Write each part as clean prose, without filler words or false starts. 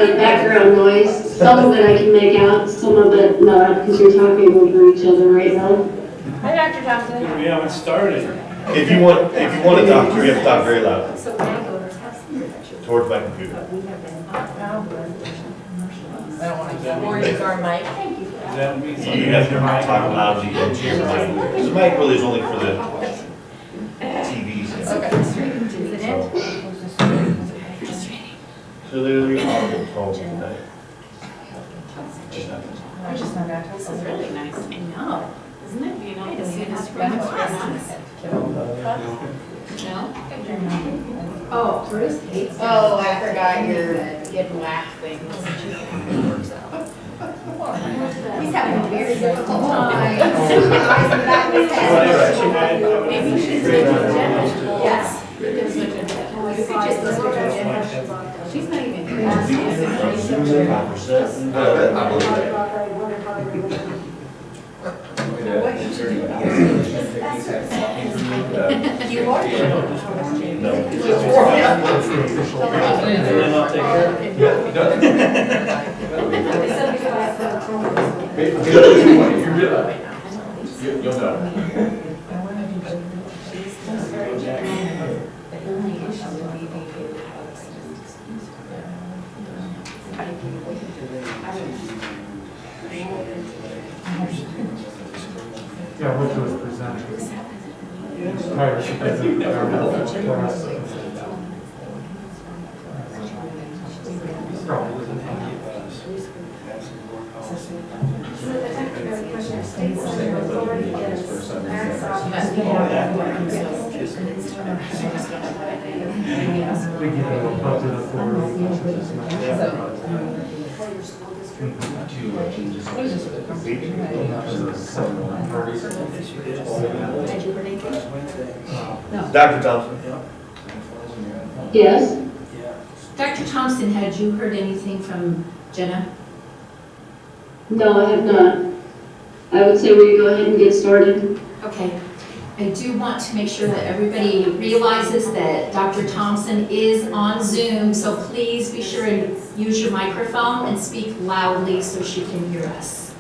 Background noise, some of it I can make out, some of it not, because you're talking over each other right now. Hi, Dr. Thompson. We haven't started. If you want to talk, you have to talk very loud So when I go to towards my computer. I don't want to or use our mic. Thank you for Does that. that mean So something? you have to talk loud into your mic. Because the mic really is only for the TVs. Okay. Is it in? Clearly audible tone tonight. I'm just not that. This is really nice. I know. Isn't it? You know, Hey, the does he same have as to from run the his class. No? Oh, Bruce hates that. Oh, I forgot your getting whack things. He's having a very difficult time. Maybe she's yes. You can switch it. You could just switch it. She's not even here. What you should do. You are. No. And then I'll take care of it. You'll know. Yeah, which was presented. Prior to the class. We give it a bump to the floor. Dr. Thompson. Yes? Dr. Thompson, had you heard anything from Jenna? No, I have not. I would say we go ahead and get started. Okay. I do want to make sure that everybody realizes that Dr. Thompson is on Zoom, so please be sure and use your microphone and speak loudly so she can hear us.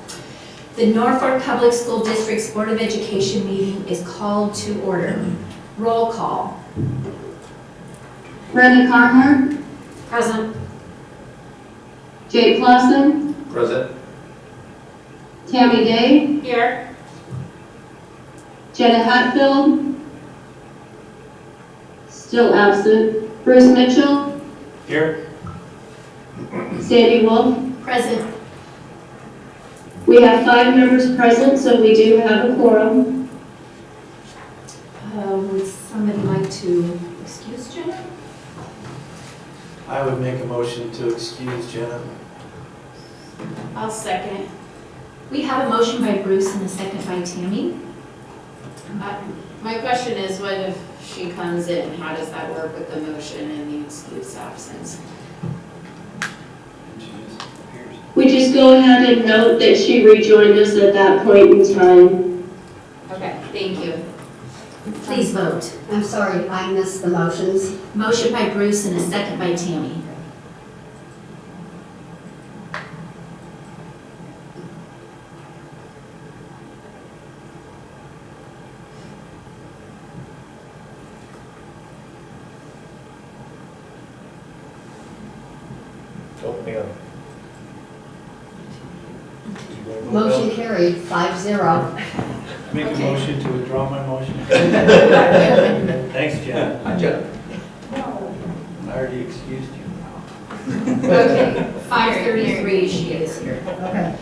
The Norfolk Public School District's Board of Education meeting is called to order. Roll call. Brenda Carhart, Present. Jay Clausen, Present. Tammy Day, Here. Jenna Hatfield, still absent. Bruce Mitchell, Here. Sandy Wolf. Present. We have 5 members present, so we do have a quorum. Would somebody like to excuse Jenna? I would make a motion to excuse Jenna. I'll second. We have a motion by Bruce and a second by Tammy. My question is, what if she comes in, how does that work with the motion and the excused absence? We just go ahead and note that she rejoined us at that point in time. Okay, thank you. Please vote. I'm sorry, I missed the motions. Motion by Bruce and a second by Tammy. Oh, hang on. Motion carried, 5-0. Make a motion to withdraw my motion. Thanks, Jenna. Hi, Jenna. I already excused you. Okay, 5:33 she is here. Okay.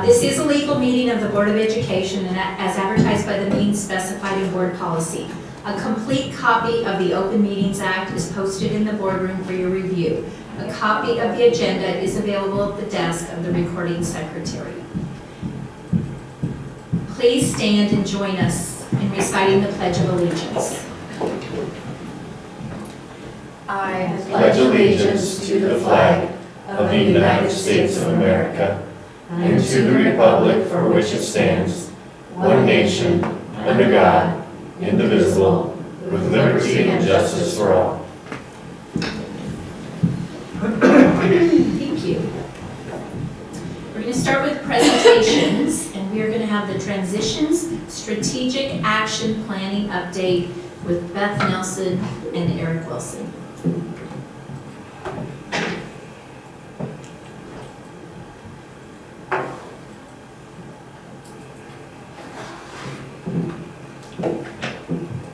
This is a legal meeting of the Board of Education and as advertised by the means specified in board policy. A complete copy of the Open Meetings Act is posted in the boardroom for your review. A copy of the agenda is available at the desk of the recording secretary. Please stand and join us in reciting the Pledge of Allegiance. I Pledge allegiance to the flag of the United States of America and to the republic for which it stands, one nation, under God, indivisible, with liberty and justice for all. Thank you. start with presentations, and we are going to have the Transitions Strategic Action Planning Update with Beth Nelson and Eric Wilson.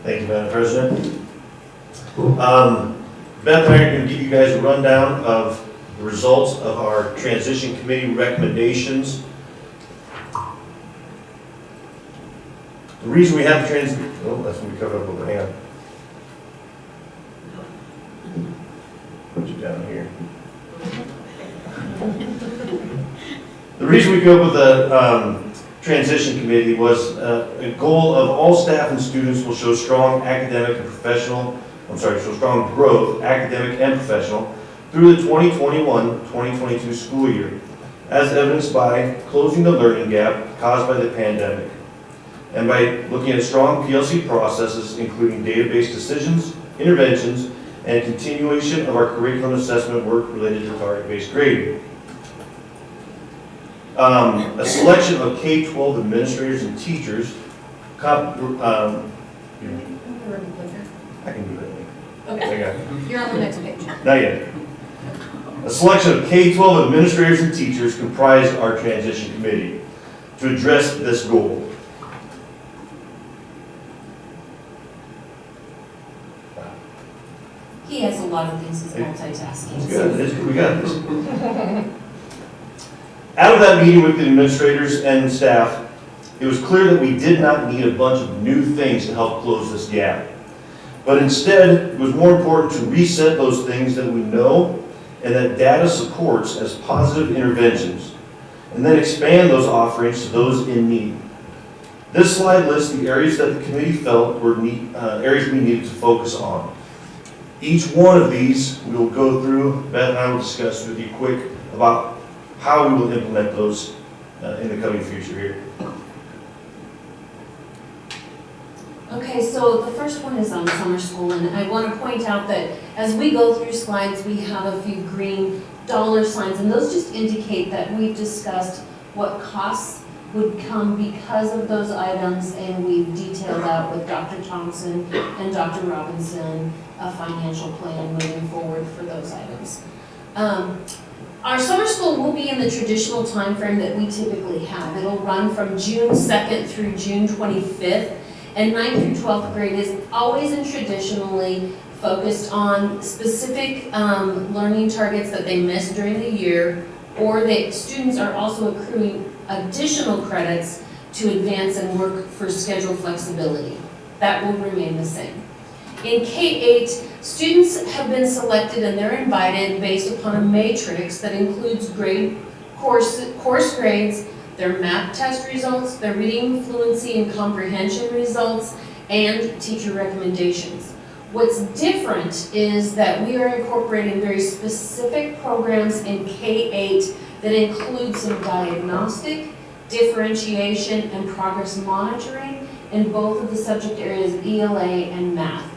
Thank you, Madam President. Beth and I are going to give you guys a rundown of the results of our transition committee recommendations. The reason we have that's going to be covered up over, hang on. Put you down here. The reason we go up with the transition committee was a goal of all staff and students will show strong academic and professional, show strong growth, academic and professional, through the 2021-2022 school year, as evidenced by closing the learning gap caused by the pandemic, and by looking at strong PLC processes, including database decisions, interventions, and continuation of our curriculum assessment work related to target-based grading. A selection of K-12 administrators and teachers, I can do it. Okay, Okay. you're on the next page. Not yet. A selection of K-12 administrators and teachers comprise our transition committee to address this goal. He has a lot of things he's multitasking. It's good. We got this. Out of that meeting with the administrators and staff, it was clear that we did not need a bunch of new things to help close this gap. But instead, it was more important to reset those things that we know and that data supports as positive interventions, and then expand those offerings to those in need. This slide lists the areas that the committee felt were areas we needed to focus on. Each one of these we will go through. Beth and I will discuss with you quick about how we will implement those in the coming future here. Okay, so the first one is on summer school, and I want to point out that as we go through slides, we have a few green dollar signs, and those just indicate that we've discussed what costs would come because of those items, and we've detailed out with Dr. Thompson and Dr. Robinson a financial plan moving forward for those items. Our summer school will be in the traditional time frame that we typically have. It'll run from June 2nd through June 25th. And 9th through 12th grade is always and traditionally focused on specific learning targets that they missed during the year, or that students are also accruing additional credits to advance and work for schedule flexibility. That will remain the same. In K-8, students have been selected and they're invited based upon a matrix that includes course grades, their math test results, their reading fluency and comprehension results, and teacher recommendations. What's different is that we are incorporating very specific programs in K-8 that include some diagnostic, differentiation, and progress monitoring in both of the subject areas of ELA and math.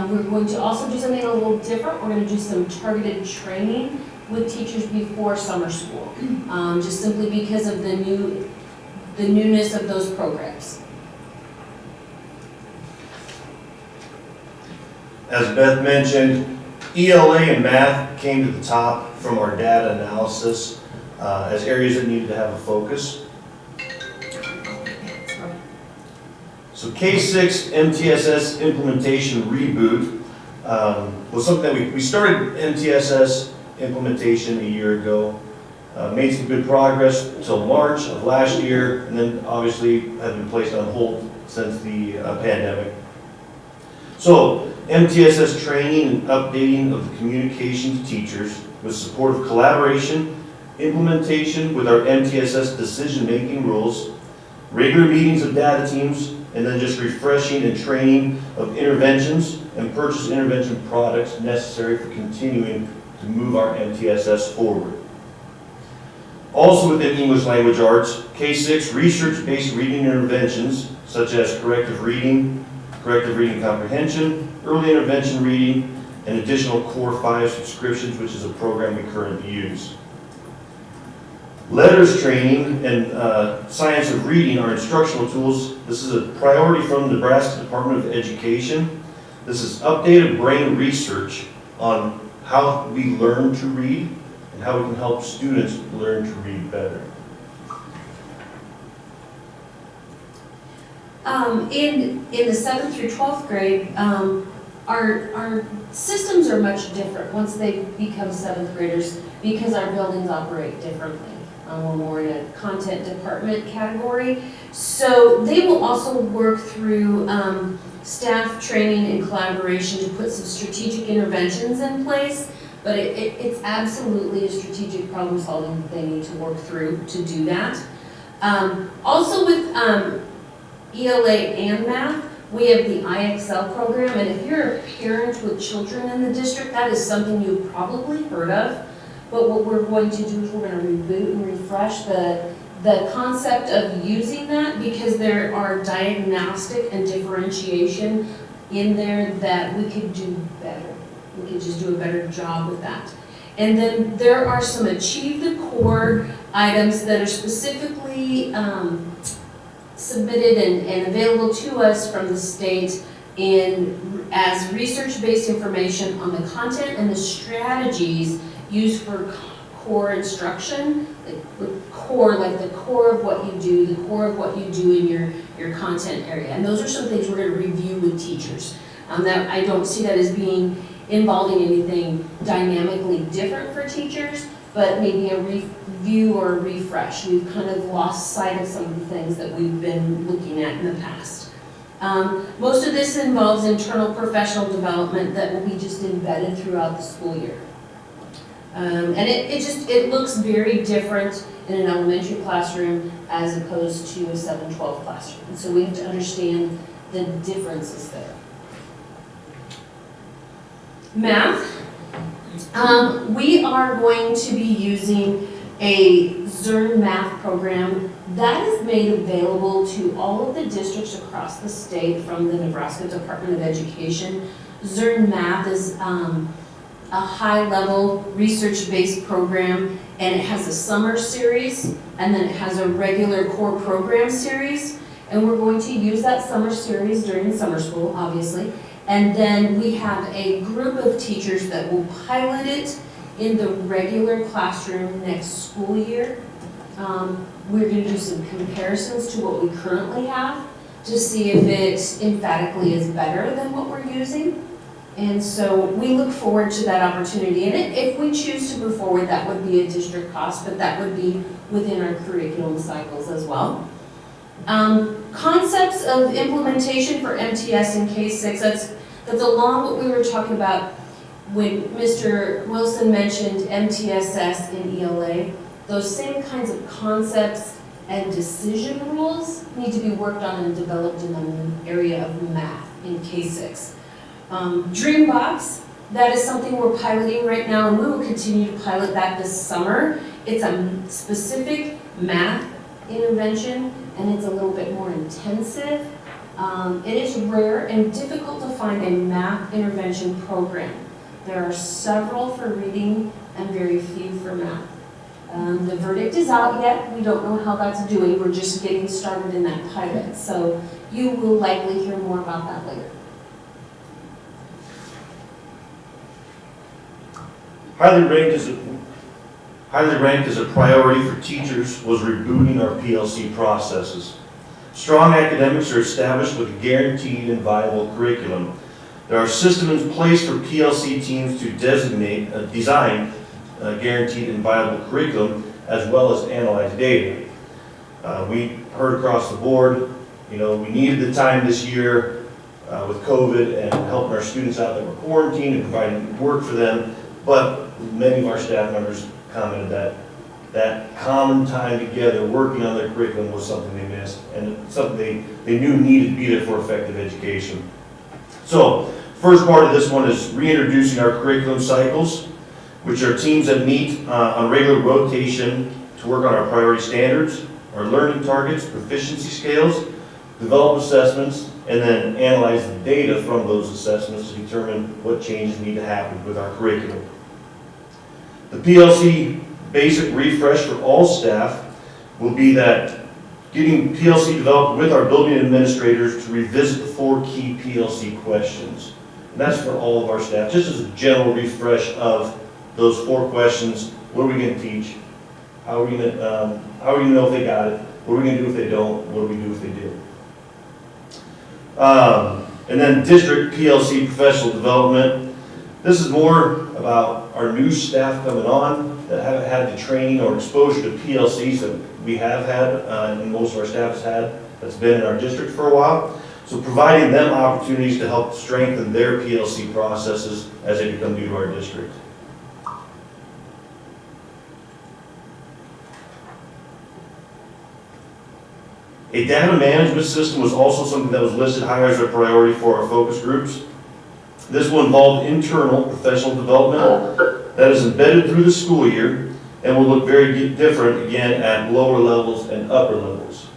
We're going to also do something a little different. We're going to do some targeted training with teachers before summer school, just simply because of the newness of those programs. As Beth mentioned, ELA and math came to the top from our data analysis as areas that needed to have a focus. So K-6 MTSS implementation reboot was something that we started MTSS implementation a year ago, made some good progress until March of last year, and then obviously have been placed on hold since the pandemic. So MTSS training and updating of the communication to teachers with support of collaboration, implementation with our MTSS decision-making rules, regular meetings of data teams, and then just refreshing and training of interventions and purchase intervention products necessary for continuing to move our MTSS forward. Also within English Language Arts, K-6 research-based reading interventions such as corrective reading comprehension, early intervention reading, and additional Core 5 subscriptions, which is a program we currently use. Letters training and science of reading are instructional tools. This is a priority from the Nebraska Department of Education. This is updated brain research on how we learn to read and how we can help students learn to read better. In the 7th through 12th grade, our systems are much different once they become 7th graders because our buildings operate differently. We're more in a content department category. So they will also work through staff training and collaboration to put some strategic interventions in place, but it's absolutely a strategic problem solving that they need to work through to do that. Also with ELA and math, we have the IXL program, and if you're a parent with children in the district, that is something you've probably heard of. But what we're going to do is we're going to reboot and refresh the concept of using that, because there are diagnostic and differentiation in there that we could do better. We could just do a better job with that. And then there are some Achieve the Core items that are specifically submitted and available to us from the state as research-based information on the content and the strategies used for core instruction, like the core of what you do, the core of what you do in your content area. And those are some things we're going to review with teachers. That I don't see that as being involving anything dynamically different for teachers, but maybe a review or a refresh. We've kind of lost sight of some of the things that we've been looking at in the past. Most of this involves internal professional development that will be just embedded throughout the school year. And it looks very different in an elementary classroom as opposed to a 7-12 classroom. And so we have to understand the differences there. Math. We are going to be using a Zern math program that is made available to all of the districts across the state from the Nebraska Department of Education. Zern math is a high-level research-based program, and it has a summer series, and then it has a regular core program series, and we're going to use that summer series during summer school, obviously, and then we have a group of teachers that will pilot it in the regular classroom next school year. We're going to do some comparisons to what we currently have to see if it emphatically is better than what we're using. And so we look forward to that opportunity. And if we choose to move forward, that would be a district cost, but that would be within our curriculum cycles as well. Concepts of implementation for MTS in K-6, that's along what we were talking about when Mr. Wilson mentioned MTSS in ELA. Those same kinds of concepts and decision rules need to be worked on and developed in the area of math in K-6. Dreambox, that is something we're piloting right now, and we will continue to pilot that this summer. It's a specific math intervention, and it's a little bit more intensive. It is rare and difficult to find a math intervention program. There are several for reading and very few for math. The verdict is out yet. We don't know how that's doing. We're just getting started in that pilot. So you will likely hear more about that later. Highly ranked as a priority for teachers was rebooting our PLC processes. Strong academics are established with a guaranteed and viable curriculum. There are systems in place for PLC teams to design a guaranteed and viable curriculum, as well as analyze data. We heard across the board, we needed the time this year with COVID and helping our students out that were quarantined and providing work for them, but many of our staff members commented that common time together working on their curriculum was something they missed, and something they knew needed to be there for effective education. So, first part of this one is reintroducing our curriculum cycles, which are teams that meet on regular rotation to work on our priority standards, our learning targets, proficiency scales, develop assessments, and then analyze the data from those assessments to determine what changes need to happen with our curriculum. The PLC Basic Refresh for all staff will be that getting PLC developed with our building administrators to revisit 4 key PLC questions. And that's for all of our staff, just as a general refresh of those 4 questions. What are we going to teach? How are we going to know if they got it? What are we going to do if they don't? What do we do if they do? And then district PLC professional development. This is more about our new staff coming on that haven't had the training or exposure to PLCs that we have had, and most of our staff has had, that's been in our district for a while. So providing them opportunities to help strengthen their PLC processes as they become new to our district. A data management system was also something that was listed higher as a priority for our focus groups. This will involve internal professional development that is embedded through the school year and will look very different again at lower levels and upper levels.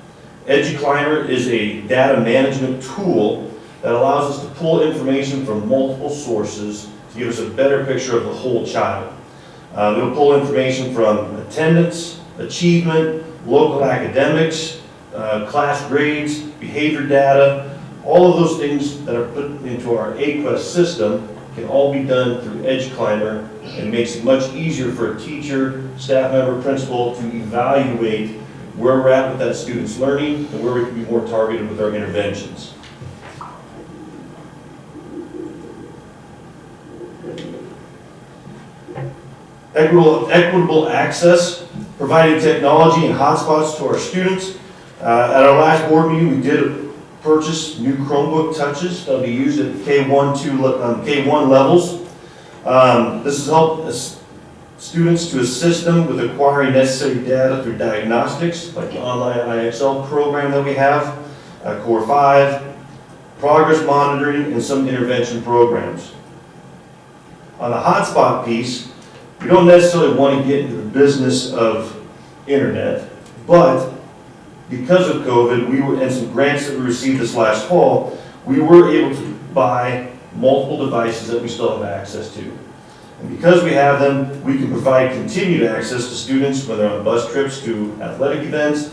EduClimber is a data management tool that allows us to pull information from multiple sources to give us a better picture of the whole child. It'll pull information from attendance, achievement, local academics, class grades, behavior data. All of those things that are put into our AQuest system can all be done through EduClimber, and makes it much easier for a teacher, staff member, principal to evaluate where we're at with that student's learning and where we can be more targeted with our interventions. Equitable access, providing technology and hotspots to our students. At our last board meeting, we did purchase new Chromebook touches that will be used at K1 levels. This has helped students to assist them with acquiring necessary data through diagnostics, like the online IXL program that we have, Core 5, progress monitoring, and some intervention programs. On the hotspot piece, we don't necessarily want to get into the business of internet, but because of COVID, and some grants that we received this last fall, we were able to buy multiple devices that we still have access to. And because we have them, we can provide continued access to students when they're on bus trips to athletic events,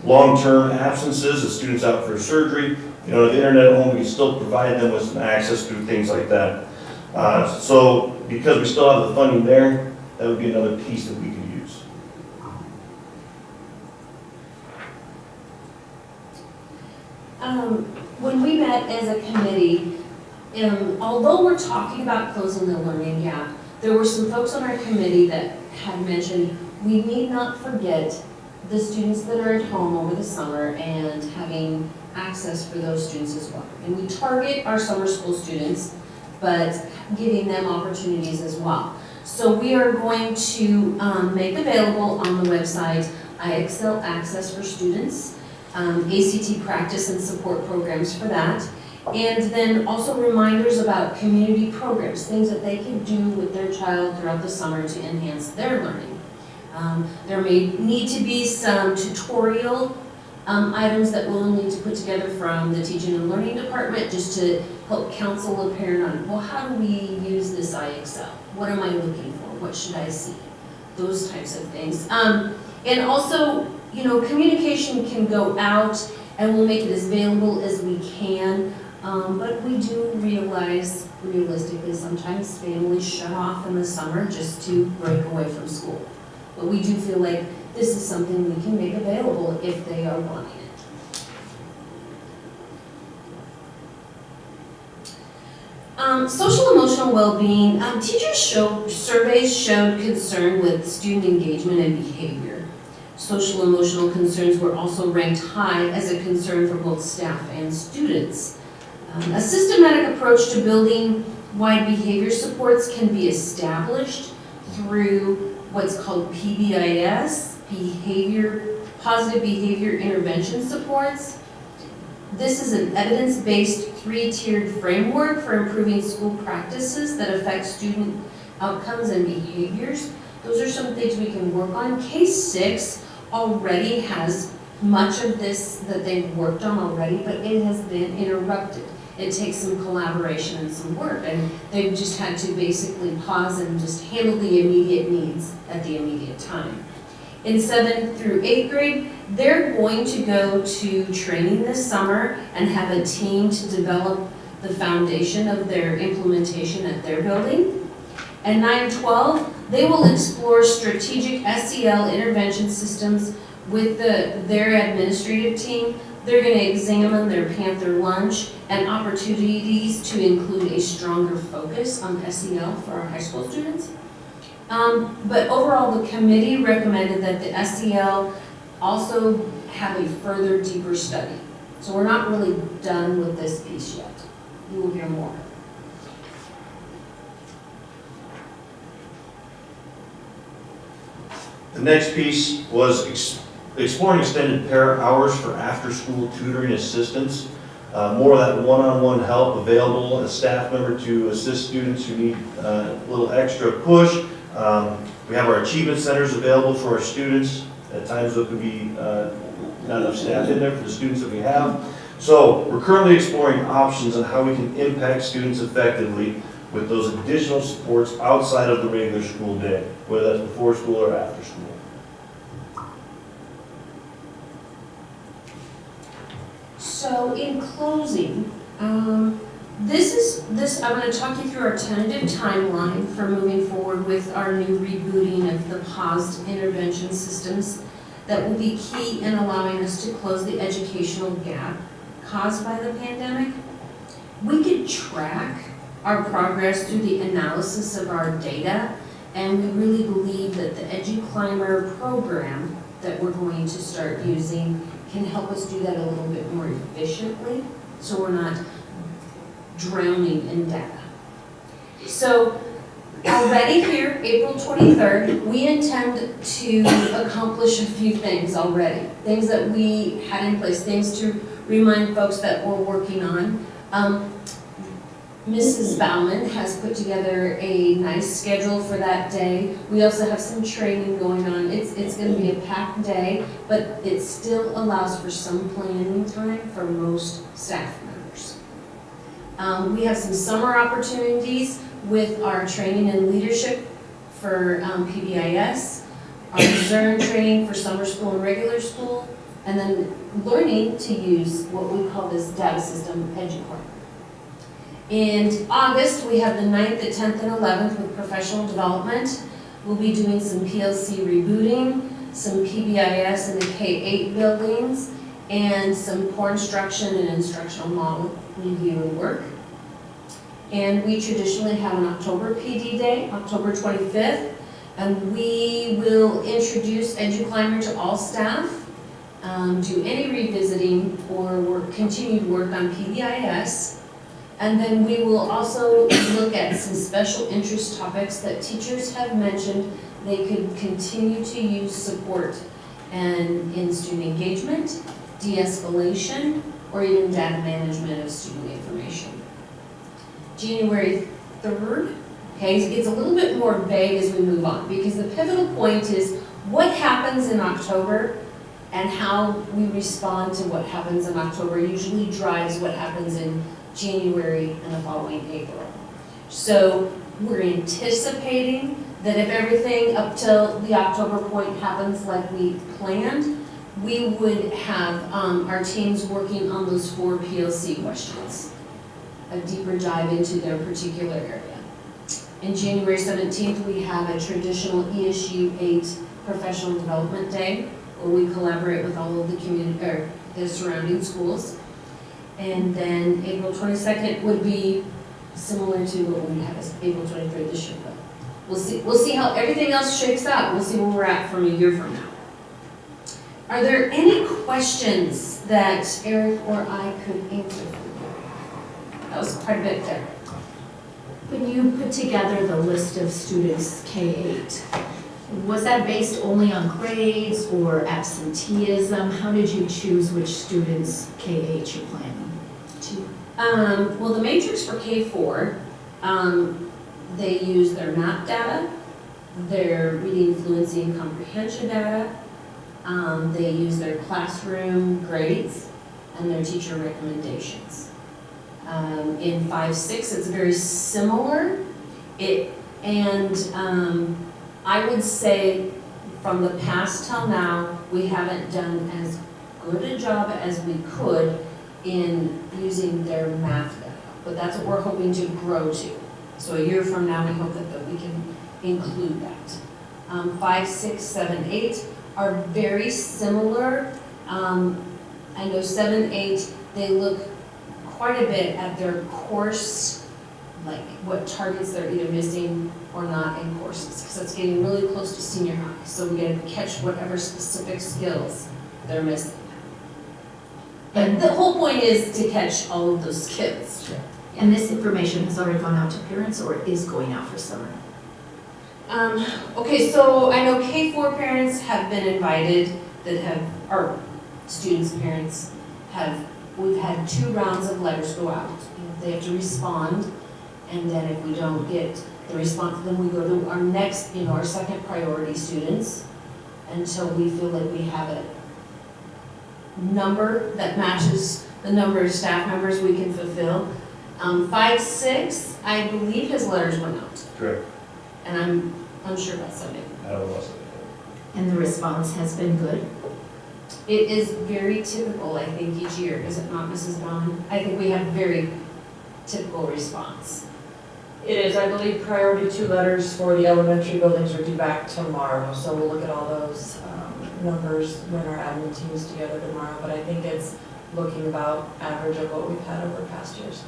long-term absences, if students out for surgery. You know, the internet at home, we can still provide them with some access through things like that. So because we still have the funding there, that would be another piece that we could use. When we met as a committee, although we're talking about closing the learning gap, there were some folks on our committee that had mentioned we need not forget the students that are at home over the summer and having access for those students as well. And we target our summer school students, but giving them opportunities as well. So we are going to make available on the website IXL Access for Students, ACT practice and support programs for that, and then also reminders about community programs, things that they can do with their child throughout the summer to enhance their learning. There may need to be some tutorial items that we'll need to put together from the teaching and learning department just to help counsel a parent on, well, how do we use this IXL? What am I looking for? What should I see? Those types of things. And also, you know, communication can go out and we'll make it as available as we can, but we do realize realistically sometimes families shut off in the summer just to break away from school. But we do feel like this is something we can make available if they are wanting it. Social emotional well-being, surveys showed concern with student engagement and behavior. Social emotional concerns were also ranked high as a concern for both staff and students. A systematic approach to building wide behavior supports can be established through what's called PBIS, Positive Behavior Intervention Supports. This is an evidence-based 3-tiered framework for improving school practices that affect student outcomes and behaviors. Those are some things we can work on. K-6 already has much of this that they've worked on already, but it has been interrupted. it takes some collaboration and some work, and they've just had to basically pause and just handle the immediate needs at the immediate time. In 7th through 8th grade, they're going to go to training this summer and have a team to develop the foundation of their implementation at their building. At 9-12, they will explore strategic SEL intervention systems with their administrative team. They're going to examine their Panther lunch and opportunities to include a stronger focus on SEL for our high school students. But overall, the committee recommended that the SEL also have a further deeper study. So we're not really done with this piece yet. You will hear more. The next piece was exploring extended pair hours for after-school tutoring assistance. More of that one-on-one help available, a staff member to assist students who need a little extra push. We have our achievement centers available for our students. At times there can be not enough staff in there for the students that we have. So we're currently exploring options on how we can impact students effectively with those additional supports outside of the regular school day, whether that's before school or after school. So in closing, I'm going to talk you through our tentative timeline for moving forward with our new rebooting of the paused intervention systems that will be key in allowing us to close the educational gap caused by the pandemic. We could track our progress through the analysis of our data, and we really believe that the EduClimber program that we're going to start using can help us do that a little bit more efficiently, so we're not drowning in data. So already here, April 23rd, we intend to accomplish a few things already. Things that we had in place, things to remind folks that we're working on. Mrs. Bauman has put together a nice schedule for that day. We also have some training going on. It's going to be a packed day, but it still allows for some planning time for most staff members. We have some summer opportunities with our training and leadership for PBIS, our Zern training for summer school and regular school, and then learning to use what we call this data system, EduClimber. In August, we have the 9th, the 10th, and 11th with professional development. We'll be doing some PLC rebooting, some PBIS in the K-8 buildings, and some core instruction and instructional model review and work. And we traditionally have an October PD day, October 25th, and we will introduce EduClimber to all staff, do any revisiting or continued work on PBIS. And then we will also look at some special interest topics that teachers have mentioned they could continue to use support and in student engagement, de-escalation, or even data management of student information. January 3rd, okay, it's a little bit more vague as we move on because the pivotal point is what happens in October and how we respond to what happens in October usually drives what happens in January and the following April. So we're anticipating that if everything up till the October point happens like we planned, we would have our teams working on those 4 PLC questions, a deeper dive into their particular area. In January 17th, we have a traditional ESU 8 professional development day where we collaborate with all of the community or the surrounding schools. And then April 22nd would be similar to what we have as April 23rd this year. But we'll see how everything else shakes out. We'll see where we're at from a year from now. Are there any questions that Eric or I could answer for you? That was quite a bit there. When you put together the list of students K-8, was that based only on grades or absenteeism? How did you choose which students K-8 you're planning to? Well, the matrix for K4, they use their MAP data, their reading fluency and comprehension data, they use their classroom grades, and their teacher recommendations. In 5-6, it's very similar. I would say from the past till now, we haven't done as good a job as we could in using their math data. But that's what we're hoping to grow to. So a year from now, we hope that we can include that. 5, 6, 7, 8 are very similar. I know 7, 8, they look quite a bit at their course, like what targets they're either missing or not in courses, because it's getting really close to senior high. So we get to catch whatever specific skills they're missing. And the whole point is to catch all of those skills. And this information has already gone out to parents or is going out for summer? Okay, so I know K-4 parents have been invited or students' parents we've had 2 rounds of letters go out. They have to respond, and then if we don't get the response, then we go to our next, our second priority students until we feel like we have a number that matches the number of staff members we can fulfill. 5, 6, I believe his letters went out, Correct. and I'm unsure about 7. I don't know. And the response has been good? It is very typical, I think, each year, is it not, Mrs. Bowman? I think we have very typical response. It is, I believe, priority 2 letters for the elementary buildings are due back tomorrow, so we'll look at all those numbers when our admin team is together tomorrow, but I think it's looking about average of what we've had over past years.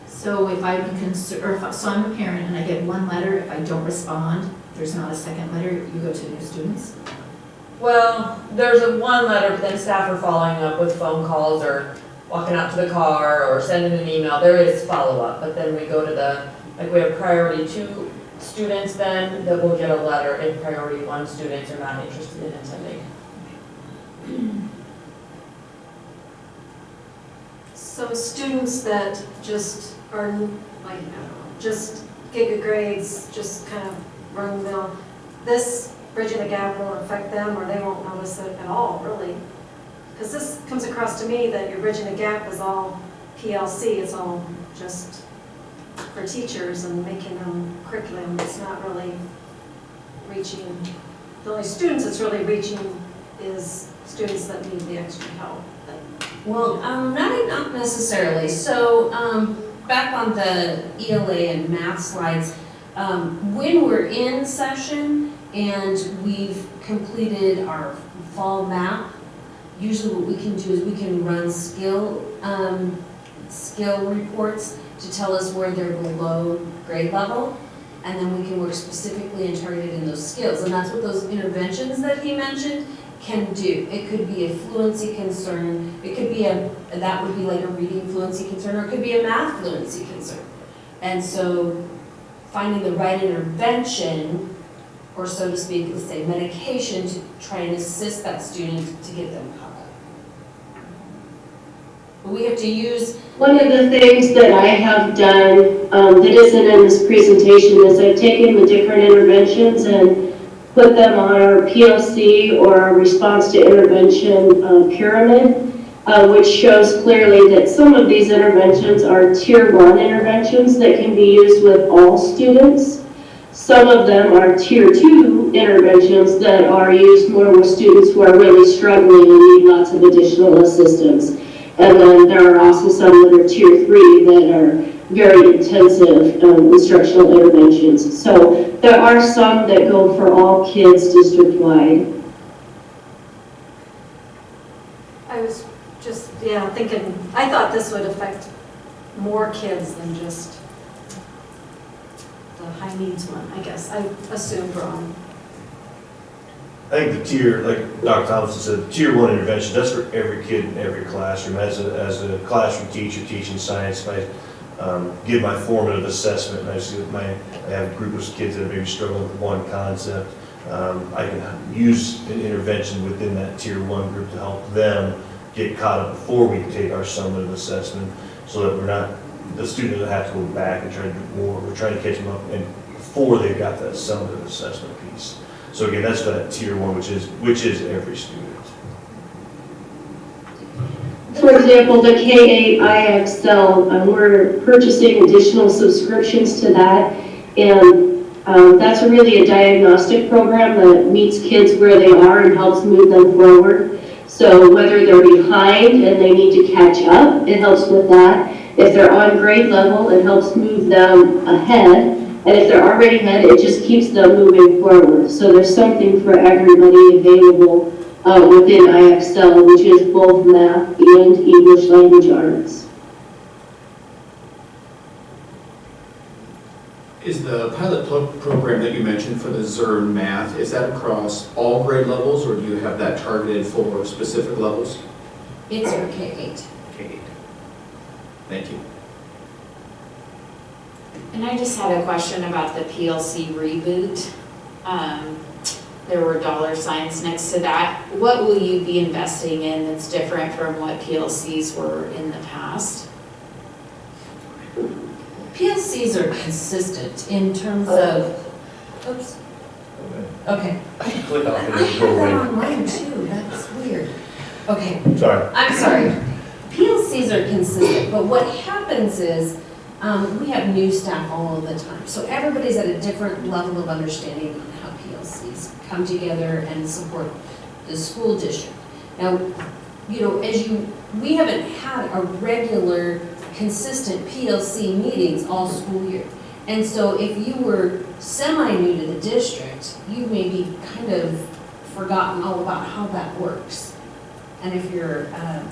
So if I'm so I'm a parent and I get 1 letter, if I don't respond, there's not a second letter, you go to new students? Well, there's one letter, but then staff are following up with phone calls or walking out to the car or sending an email. There is follow-up, but then we go to we have priority 2 students then that will get a letter, and priority 1 students are not interested in attending. So students that just are just get good grades, just kind of run the mill, this bridging the gap won't affect them, or they won't notice it at all, really. Because this comes across to me that your bridging the gap is all PLC, it's all just for teachers and making them curriculum. It's not really reaching, the only students it's really reaching is students that need the extra help. Well, not necessarily. So, back on the ELA and math slides, when we're in session and we've completed our fall map, usually what we can do is we can run skill reports to tell us where they're below grade level, and then we can work specifically and targeted in those skills. And that's what those interventions that he mentioned can do. It could be a fluency concern, it could be that would be like a reading fluency concern, or it could be a math fluency concern. And so finding the right intervention, or so to speak, let's say medication, to try and assist that student to get them caught up. But we have to use... One of the things that I have done that isn't in this presentation is I've taken the different interventions and put them on our PLC or our response to intervention pyramid, which shows clearly that some of these interventions are tier 1 interventions that can be used with all students. Some of them are tier 2 interventions that are used more with students who are really struggling and need lots of additional assistance. And then there are also some that are tier 3 that are very intensive instructional interventions. So there are some that go for all kids district-wide. I was just, thinking, I thought this would affect more kids than just the high needs one, I guess. I assumed wrong. I think the tier, like Dr. Thompson said, tier 1 intervention, that's for every kid in every classroom. As a classroom teacher teaching science, I give my formative assessment, and I have a group of kids that are maybe struggling with one concept. I can use an intervention within that tier 1 group to help them get caught up before we take our summative assessment, so that we're not, the student doesn't have to go back and try to do more. We're trying to catch them up and before they've got that summative assessment piece. So again, that's for that tier 1, which is every student. For example, the K-8 IXL, we're purchasing additional subscriptions to that, and that's really a diagnostic program that meets kids where they are and helps move them forward. So whether they're behind and they need to catch up, it helps with that. If they're on grade level, it helps move them ahead. And if they're already ahead, it just keeps them moving forward. So there's something for everybody available within IXL, which is both math and English language arts. Is the pilot program that you mentioned for the Zern math, is that across all grade levels, or do you have that targeted for specific levels? It's for K-8. K-8. Thank you. And I just had a question about the PLC reboot. There were dollar signs next to that. What will you be investing in that's different from what PLCs were in the past? PLCs are consistent in terms of, oops, okay. Click off I and have then go that away. on mine too, that's weird. Okay, Sorry. I'm sorry. PLCs are consistent, but what happens is, we have new staff all of the time. So everybody's at a different level of understanding on how PLCs come together and support the school district. Now, you know, we haven't had a regular, consistent PLC meetings all school year. And so if you were semi-new to the district, you may be kind of forgotten all about how that works. And if you're a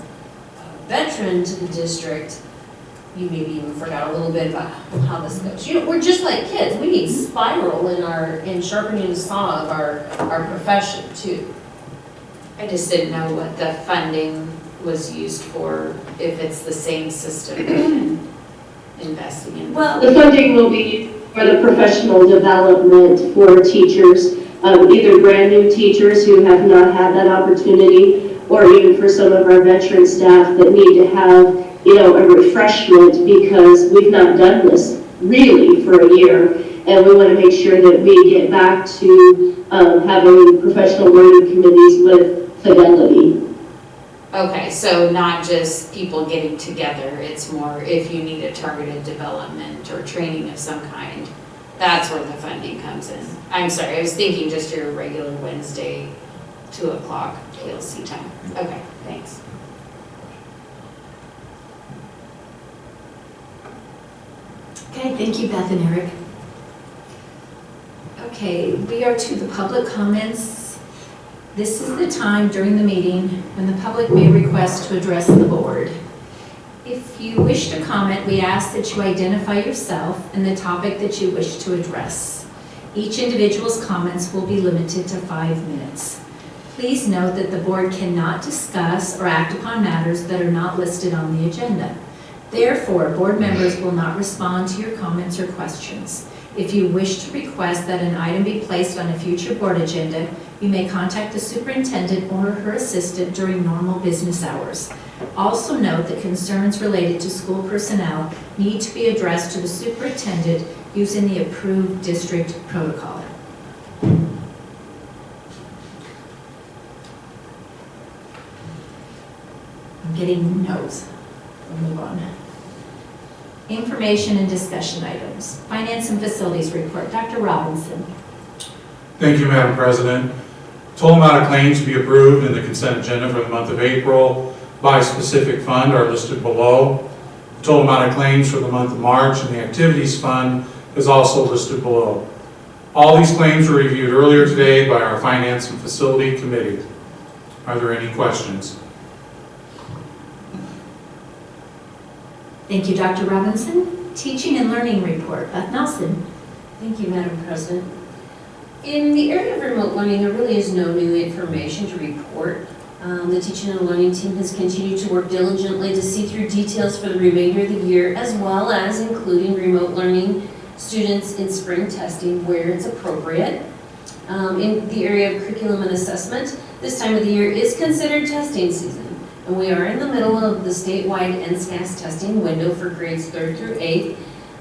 veteran to the district, you maybe even forgot a little bit about how this goes. You know, we're just like kids. We need spiral in sharpening the saw of our profession too. I just didn't know what the funding was used for, if it's the same system and investing in. Well, The funding will be for the professional development for teachers, either brand new teachers who have not had that opportunity, or even for some of our veteran staff that need to have, you know, a refreshment because we've not done this really for a year, and we want to make sure that we get back to having professional learning committees with fidelity. Okay, so not just people getting together, it's more if you need a targeted development or training of some kind, that's where the funding comes in. I'm sorry, I was thinking just your regular Wednesday, 2 o'clock PLC time. Okay, thanks. Okay, thank you, Beth and Eric. Okay, we are to the public comments. This is the time during the meeting when the public may request to address the board. If you wish to comment, we ask that you identify yourself and the topic that you wish to address. Each individual's comments will be limited to 5 minutes. Please note that the board cannot discuss or act upon matters that are not listed on the agenda. Therefore, board members will not respond to your comments or questions. If you wish to request that an item be placed on a future board agenda, you may contact the superintendent or her assistant during normal business hours. Also note that concerns related to school personnel need to be addressed to the superintendent using the approved district protocol. I'm getting no's. We'll move on. Information and discussion items. Finance and Facilities Report. Dr. Robinson. Thank you, Madam President. Total amount of claims to be approved in the consent agenda for the month of April by specific fund are listed below. The total amount of claims for the month of March in the Activities Fund is also listed below. All these claims were reviewed earlier today by our Finance and Facility Committee. Are there any questions? Thank you, Dr. Robinson. Teaching and Learning Report. Beth Nelson. Thank you, Madam President. In the area of remote learning, there really is no new information to report. The teaching and learning team has continued to work diligently to see through details for the remainder of the year, as well as including remote learning students in spring testing where it's appropriate. In the area of curriculum and assessment, this time of the year is considered testing season, and we are in the middle of the statewide NSCAS testing window for grades 3rd through 8th.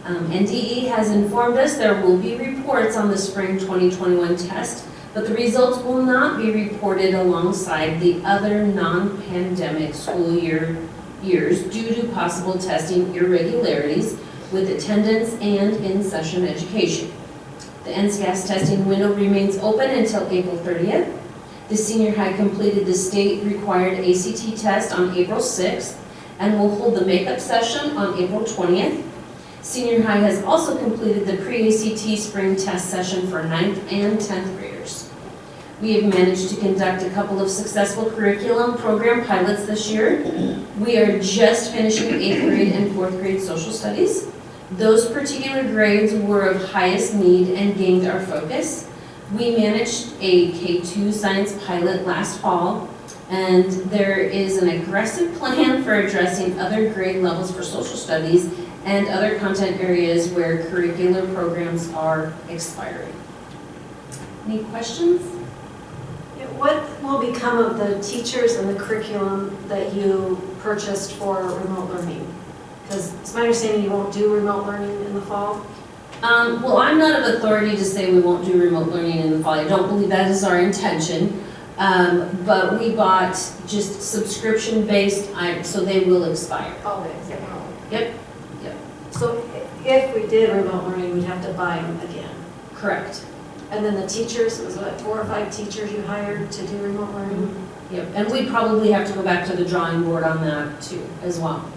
NDE has informed us there will be reports on the spring 2021 test, but the results will not be reported alongside the other non-pandemic school year years due to possible testing irregularities with attendance and in-session education. The NSCAS testing window remains open until April 30th. The senior high completed the state-required ACT test on April 6th and will hold the makeup session on April 20th. Senior high has also completed the pre-ACT spring test session for 9th and 10th graders. We have managed to conduct a couple of successful curriculum program pilots this year. We are just finishing 8th grade and 4th grade social studies. Those particular grades were of highest need and gained our focus. We managed a K2 science pilot last fall, and there is an aggressive plan for addressing other grade levels for social studies and other content areas where curricular programs are expiring. Any questions? What will become of the teachers and the curriculum that you purchased for remote learning? Because it's my understanding you won't do remote learning in the fall. Well, I'm not of authority to say we won't do remote learning in the fall. I don't believe that is our intention. But we bought just subscription-based items, so they will expire. Always. Yep. So if we did remote learning, we'd have to buy them again. Correct. And then the teachers, it was what, 4 or 5 teachers you hired to do remote learning? Yep, and we'd probably have to go back to the drawing board on that too, as well.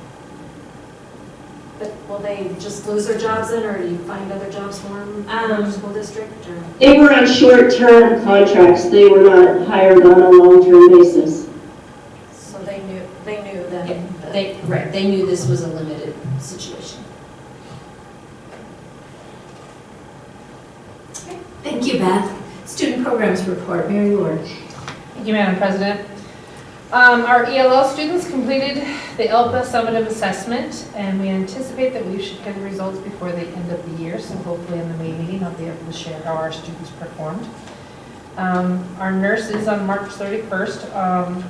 But will they just lose their jobs then, or do you find other jobs for them in the school district, or? They were on short-term contracts. They were not hired on a long-term basis. So they knew then. They knew this was a limited situation. Thank you, Beth. Student Programs Report, Mary Lord. Thank you, Madam President. Our ELL students completed the ELPA summative assessment, and we anticipate that we should hear the results before the end of the year, so hopefully in the May meeting I'll be able to share how our students performed. Our nurses on March 31st,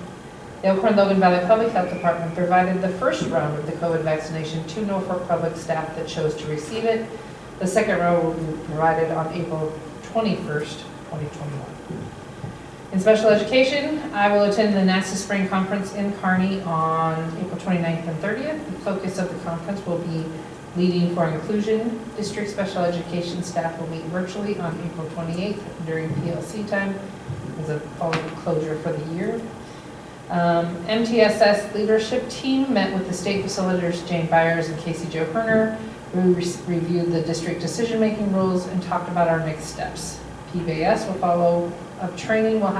the Elkhorn Logan Valley Public Health Department provided the first round of the COVID vaccination to Norfolk public staff that chose to receive it. The second round will be provided on April 21st, 2021. In special education, I will attend the NASA Spring Conference in Kearney on April 29th and 30th. The focus of the conference will be leading for inclusion. District special education staff will meet virtually on April 28th during PLC time as a following closure for the year. MTSS leadership team met with the state facilitators Jane Byers and Casey Jo Herner. We reviewed the district decision-making rules and talked about our next steps. PBIS follow-up training will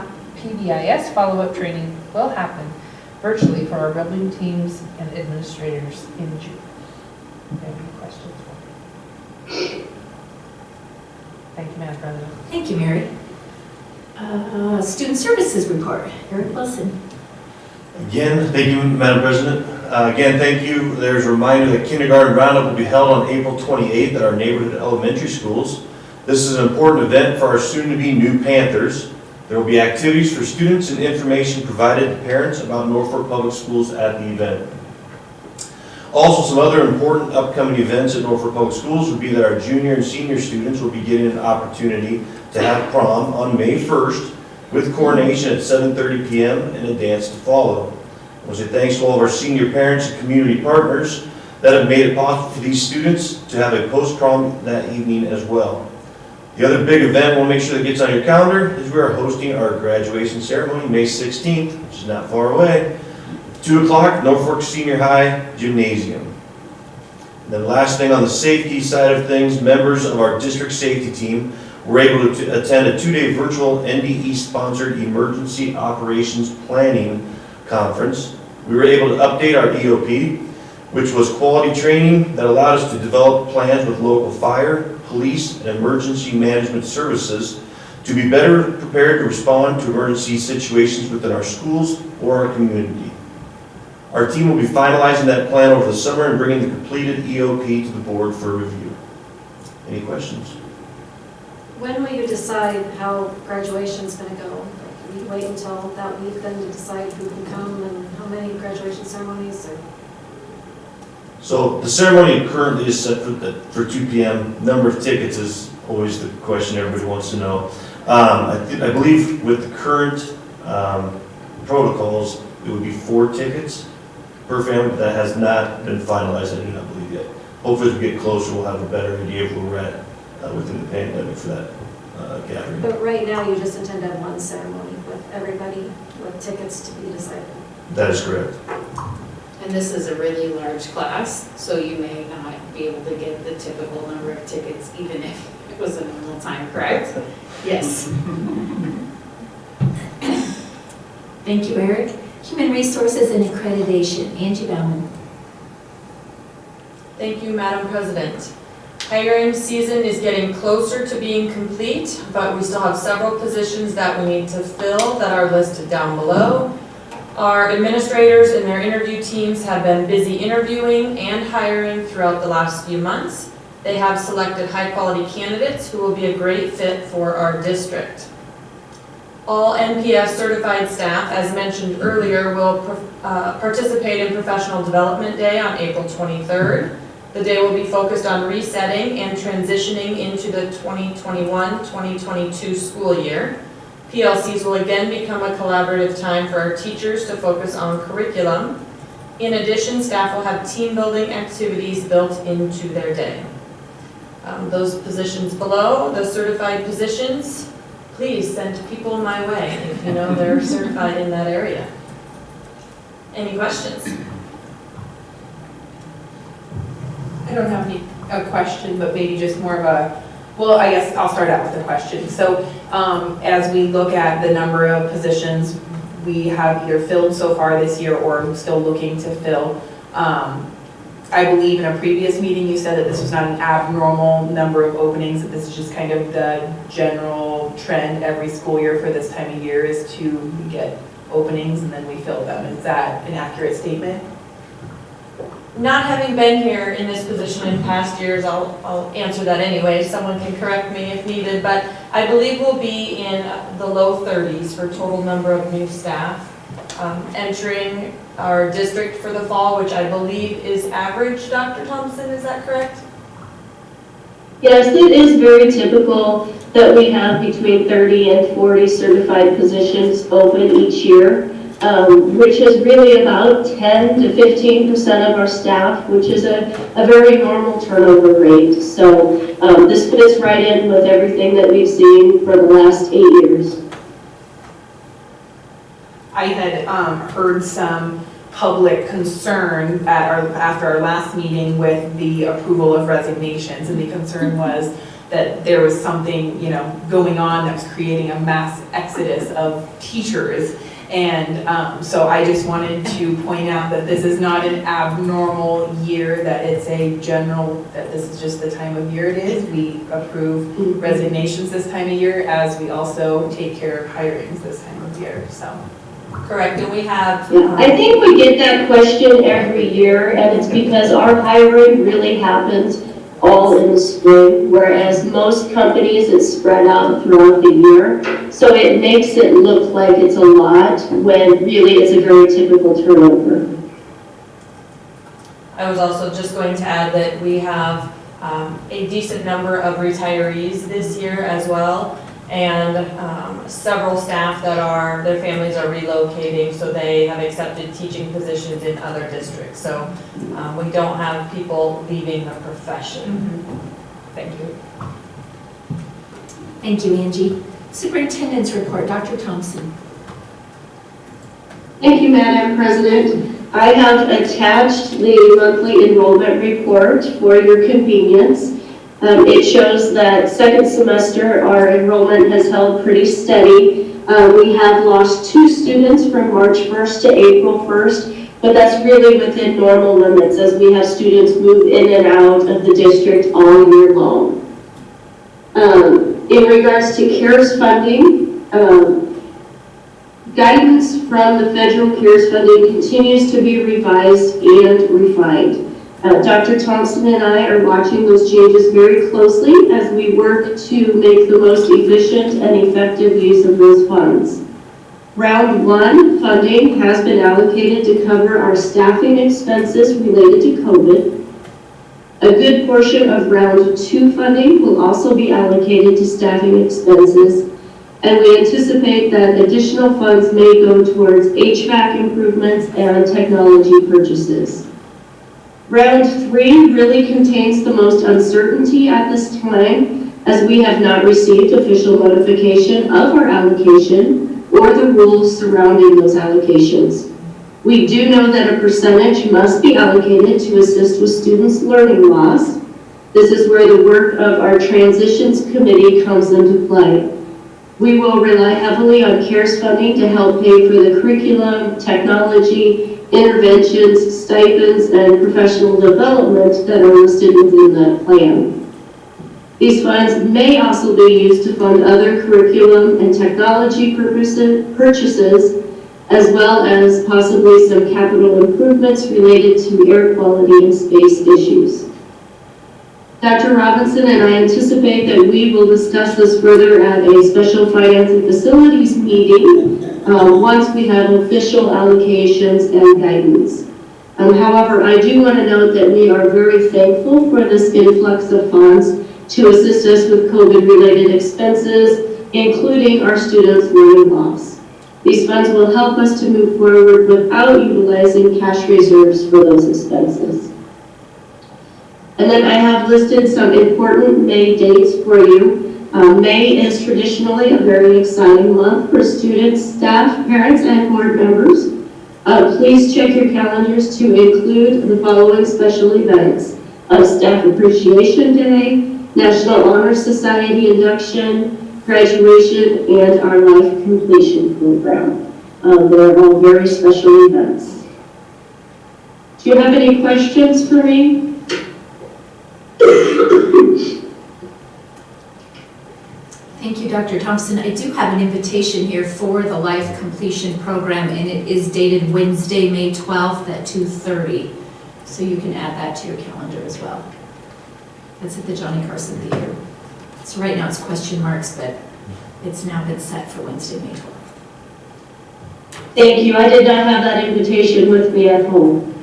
happen virtually for our building teams and administrators in June. Any questions? Thank you, Madam President. Thank you, Mary. Student Services Report, Eric Wilson. Again, thank you, Madam President. Again, thank you. There's a reminder that kindergarten roundup will be held on April 28th at our neighborhood elementary schools. This is an important event for our soon-to-be new Panthers. There will be activities for students and information provided to parents about Norfolk Public Schools at the event. Also, some other important upcoming events at Norfolk Public Schools would be that our junior and senior students will be getting an opportunity to have prom on May 1st with coronation at 7:30 p.m. and a dance to follow. I want to say thanks to all of our senior parents and community partners that have made it possible for these students to have a post-prom that evening as well. The other big event, we'll make sure that gets on your calendar, is we are hosting our graduation ceremony May 16th, which is not far away, 2 o'clock, Norfolk Senior High Gymnasium. And then last thing on the safety side of things, members of our district safety team were able to attend a 2-day virtual NDE-sponsored emergency operations planning conference. We were able to update our EOP, which was quality training that allowed us to develop plans with local fire, police, and emergency management services to be better prepared to respond to emergency situations within our schools or our community. Our team will be finalizing that plan over the summer and bringing the completed EOP to the board for review. Any questions? When will you decide how graduation's gonna go? Like, will you wait until that week then to decide who can come and how many graduation ceremonies, or? So the ceremony currently is set for 2 p.m. Number of tickets is always the question everybody wants to know. I believe with the current protocols, it would be 4 tickets. per family, but that has not been finalized, I do not believe yet. Hopefully as we get closer, we'll have a better idea of where we're at within the pandemic for that gathering. But right now, you just intend to have one ceremony with everybody with tickets to be decided. That is correct. And this is a really large class, so you may not be able to get the typical number of tickets, even if it was a normal time, correct? Yes. Thank you, Eric. Human Resources and Accreditation, Angie Bauman. Thank you, Madam President. Hiring season is getting closer to being complete, but we still have several positions that we need to fill that are listed down below. Our administrators and their interview teams have been busy interviewing and hiring throughout the last few months. They have selected high-quality candidates who will be a great fit for our district. All NPS certified staff, as mentioned earlier, will participate in Professional Development Day on April 23rd. The day will be focused on resetting and transitioning into the 2021-2022 school year. PLCs will again become a collaborative time for our teachers to focus on curriculum. In addition, staff will have team building activities built into their day. Those positions below, the certified positions, please send people my way if you know they're certified in that area. Any questions? I don't have a question, but maybe just more of a, well, I guess I'll start out with a question. So as we look at the number of positions we have either filled so far this year or still looking to fill, I believe in a previous meeting you said that this was not an abnormal number of openings, that this is just kind of the general trend every school year for this time of year is to get openings and then we fill them. Is that an accurate statement? Not having been here in this position in past years, I'll answer that anyway. Someone can correct me if needed, but I believe we'll be in the low 30s for total number of new staff entering our district for the fall, which I believe is average, Dr. Thompson, is that correct? Yes, it is very typical that we have between 30 and 40 certified positions open each year, which is really about 10 to 15% of our staff, which is a very normal turnover rate. So this fits right in with everything that we've seen for the last 8 years. I had heard some public concern after our last meeting with the approval of resignations, and the concern was that there was something, going on that was creating a mass exodus of teachers. And so I just wanted to point out that this is not an abnormal year, that it's a general, that this is just the time of year it is. We approve resignations this time of year, as we also take care of hirings this time of year, so. Correct, and we have... I think we get that question every year, and it's because our hiring really happens all in the spring, whereas most companies it's spread out throughout the year. So it makes it look like it's a lot when really it's a very typical turnover. I was also just going to add that we have a decent number of retirees this year as well, and several staff that their families are relocating, so they have accepted teaching positions in other districts. So we don't have people leaving the profession. Thank you. Thank you, Angie. Superintendent's report, Dr. Thompson. Thank you, Madam President. I have attached the monthly enrollment report for your convenience. It shows that second semester our enrollment has held pretty steady. We have lost 2 students from March 1st to April 1st, but that's really within normal limits as we have students move in and out of the district all year long. In regards to CARES funding, guidance from the federal CARES funding continues to be revised and refined. Dr. Thompson and I are watching those changes very closely as we work to make the most efficient and effective use of those funds. Round 1 funding has been allocated to cover our staffing expenses related to COVID. A good portion of Round 2 funding will also be allocated to staffing expenses. and we anticipate that additional funds may go towards HVAC improvements and technology purchases. Round 3 really contains the most uncertainty at this time, as we have not received official notification of our allocation or the rules surrounding those allocations. We do know that a percentage must be allocated to assist with students' learning loss. This is where the work of our transitions committee comes into play. We will rely heavily on CARES funding to help pay for the curriculum, technology, interventions, stipends, and professional development that are listed within that plan. These funds may also be used to fund other curriculum and technology purchases, as well as possibly some capital improvements related to air quality and space issues. Dr. Robinson and I anticipate that we will discuss this further at a special finance and facilities meeting once we have official allocations and guidance. However, I do want to note that we are very thankful for this influx of funds to assist us with COVID-related expenses, including our students' learning loss. These funds will help us to move forward without utilizing cash reserves for those expenses. And then I have listed some important May dates for you. May is traditionally a very exciting month for students, staff, parents, and board members. Please check your calendars to include the following special events: Staff Appreciation Day, National Honor Society induction, graduation, and our Life Completion Program. They're all very special events. Do you have any questions for me? Thank you, Dr. Thompson. I do have an invitation here for the Life Completion Program, and it is dated Wednesday, May 12th at 2:30. So you can add that to your calendar as well. That's at the Johnny Carson Theater. So right now it's question marks, but it's now been set for Wednesday, May 12th. Thank you. I did not have that invitation with me at home.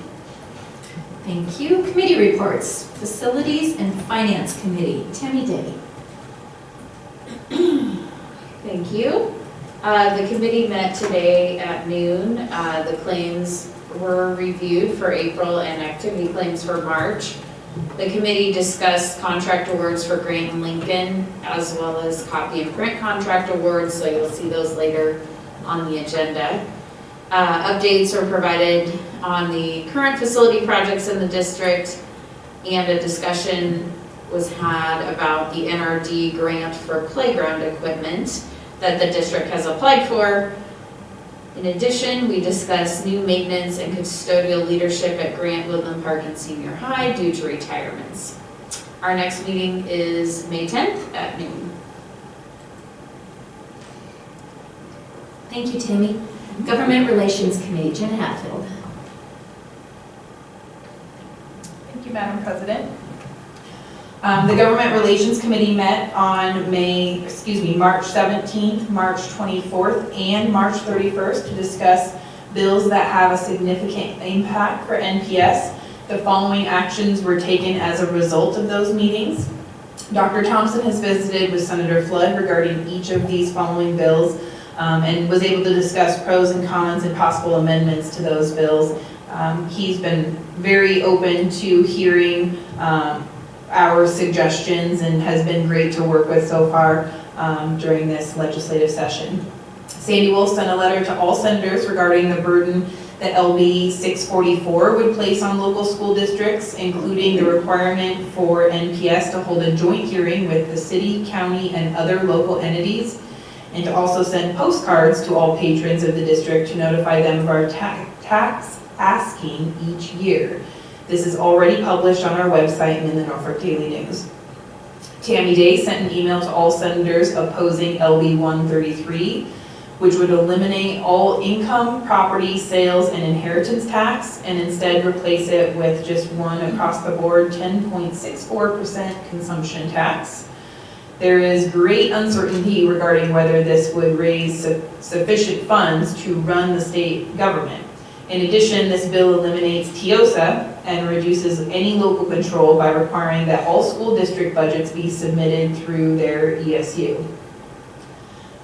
Thank you. Committee reports. Facilities and Finance Committee. Tammy Day. Thank you. The committee met today at noon. The claims were reviewed for April and activity claims for March. The committee discussed contract awards for Grant and Lincoln, as well as copy and print contract awards, so you'll see those later on the agenda. Updates are provided on the current facility projects in the district, and a discussion was had about the NRD grant for playground equipment that the district has applied for. In addition, we discussed new maintenance and custodial leadership at Grant, Woodland Park, and Senior High due to retirements. Our next meeting is May 10th at noon. Thank you, Tammy. Government Relations Committee. Jen Hatfield. Thank you, Madam President. The Government Relations Committee met on March 17th, March 24th, and March 31st to discuss bills that have a significant impact for NPS. The following actions were taken as a result of those meetings. Dr. Thompson has visited with Senator Flood regarding each of these following bills and was able to discuss pros and cons and possible amendments to those bills. He's been very open to hearing our suggestions and has been great to work with so far during this legislative session. Sandy Wolf sent a letter to all senators regarding the burden that LB 644 would place on local school districts, including the requirement for NPS to hold a joint hearing with the city, county, and other local entities, and to also send postcards to all patrons of the district to notify them of our tax asking each year. This is already published on our website and in the Norfolk Daily News. Tammy Day sent an email to all senators opposing LB 133, which would eliminate all income, property, sales, and inheritance tax, and instead replace it with just one across-the-board 10.64% consumption tax. There is great uncertainty regarding whether this would raise sufficient funds to run the state government. In addition, this bill eliminates TIOSA and reduces any local control by requiring that all school district budgets be submitted through their ESU.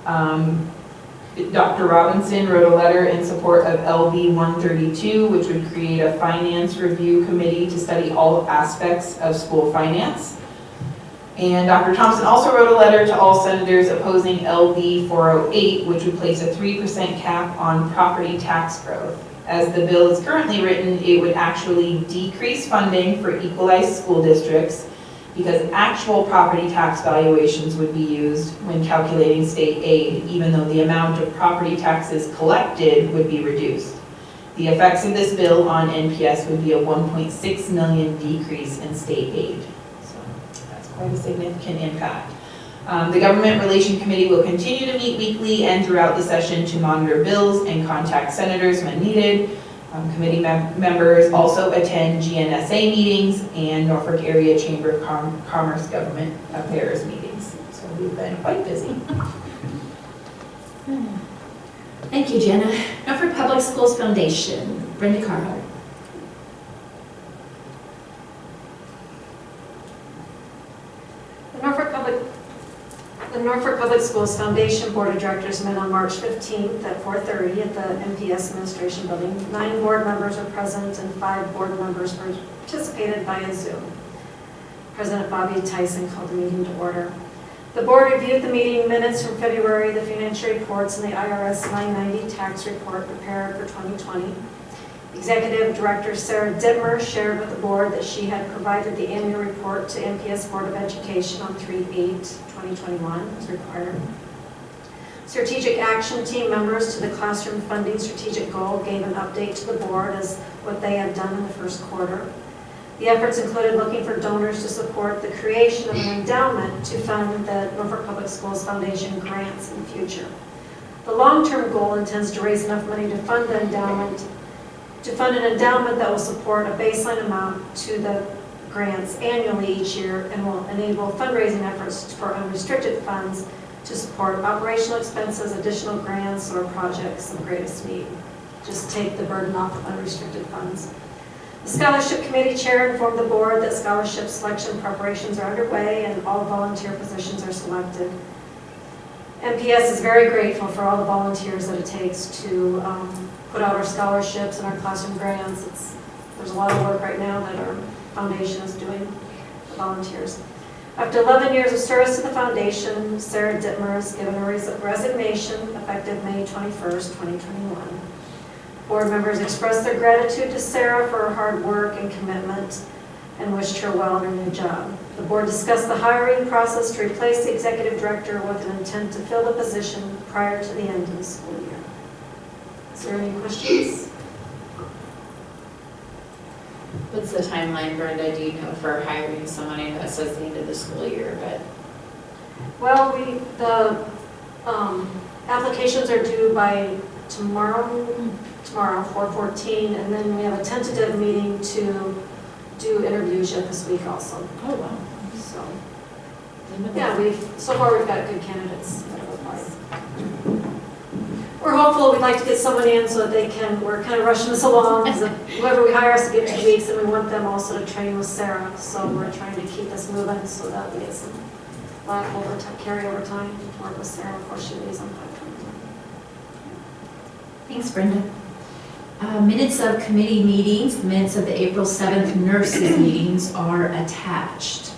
Dr. Robinson wrote a letter in support of LB 132, which would create a finance review committee to study all aspects of school finance. And Dr. Thompson also wrote a letter to all senators opposing LB 408, which would place a 3% cap on property tax growth. As the bill is currently written, it would actually decrease funding for equalized school districts because actual property tax valuations would be used when calculating state aid, even though the amount of property taxes collected would be reduced. The effects of this bill on NPS would be a 1.6 million decrease in state aid. So that's quite a significant impact. The Government Relation Committee will continue to meet weekly and throughout the session to monitor bills and contact senators when needed. Committee members also attend GNSA meetings and Norfolk Area Chamber of Commerce Government Affairs meetings. So we've been quite busy. Thank you, Jenna. Norfolk Public Schools Foundation, Brenda Carhart. The Norfolk Public Schools Foundation Board of Directors met on March 15th at 4:30 at the MPS Administration Building. 9 board members were present and 5 board members participated via Zoom. President Bobby Tyson called the meeting to order. The board reviewed the meeting minutes from February, the financial reports, and the IRS 990 tax report prepared for 2020. Executive Director Sarah Dittmer shared with the board that she had provided the annual report to MPS Board of Education on 3/8/2021 as required. Strategic Action Team members to the classroom funding strategic goal gave an update to the board as what they had done in the first quarter. The efforts included looking for donors to support the creation of an endowment to fund the Norfolk Public Schools Foundation grants in the future. The long-term goal intends to raise enough money to fund an endowment that will support a baseline amount to the grants annually each year and will enable fundraising efforts for unrestricted funds to support operational expenses, additional grants, or projects of greatest need. Just take the burden off of unrestricted funds. The Scholarship Committee Chair informed the board that scholarship selection preparations are underway and all volunteer positions are selected. MPS is very grateful for all the volunteers that it takes to put out our scholarships and our classroom grants. There's a lot of work right now that our foundation is doing for volunteers. After 11 years of service to the foundation, Sarah Dittmer has given her resignation effective May 21st, 2021. Board members expressed their gratitude to Sarah for her hard work and commitment and wished her well in her new job. The board discussed the hiring process to replace the executive director with an intent to fill the position prior to the end of the school year. Is there any questions? What's the timeline, Brenda, do you know, for hiring someone? I know it says the end of the school year, but. Well, the applications are due by tomorrow, 4/14, and then we have a tentative meeting to do interviews yet this week also. Oh, wow. So, yeah, so far we've got good candidates that have applied. We're hopeful, we'd like to get someone in so that we're kind of rushing this along, because whoever we hire has to get 2 weeks, and we want them also to train with Sarah, so we're trying to keep this moving so that we get some carryover time to work with Sarah before she leaves on 5/22. Thanks, Brenda. Minutes of committee meetings, the minutes of the April 7th nurses meetings are attached.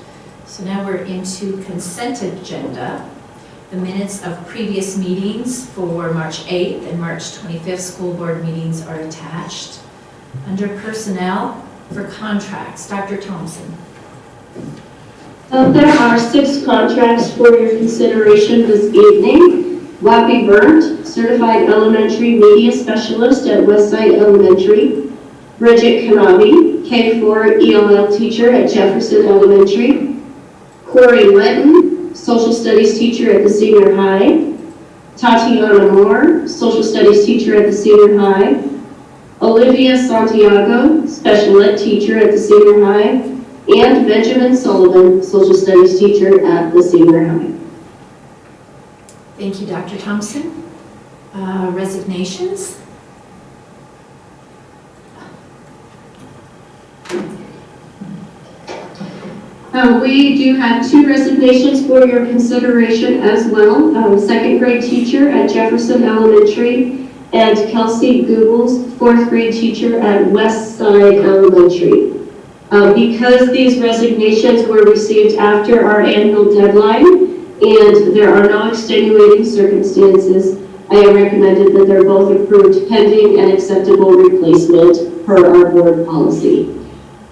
So now we're into consent agenda. The minutes of previous meetings for March 8th and March 25th school board meetings are attached. Under personnel for contracts, Dr. Thompson. There are 6 contracts for your consideration this evening. Wappy Burnt, Certified Elementary Media Specialist at Westside Elementary. Bridget Kanabi, K4 ELL Teacher at Jefferson Elementary. Corey Linton, Social Studies Teacher at the Senior High. Tatiana Moore, Social Studies Teacher at the Senior High. Olivia Santiago, Special Ed Teacher at the Senior High. And Benjamin Sullivan, Social Studies Teacher at the Senior High. Thank you, Dr. Thompson. Resignations. We do have 2 resignations for your consideration as well. Second grade teacher at Jefferson Elementary and Kelsey Googles, 4th grade teacher at West Side Elementary. Because these resignations were received after our annual deadline and there are no extenuating circumstances, I have recommended that they're both approved pending an acceptable replacement per our board policy.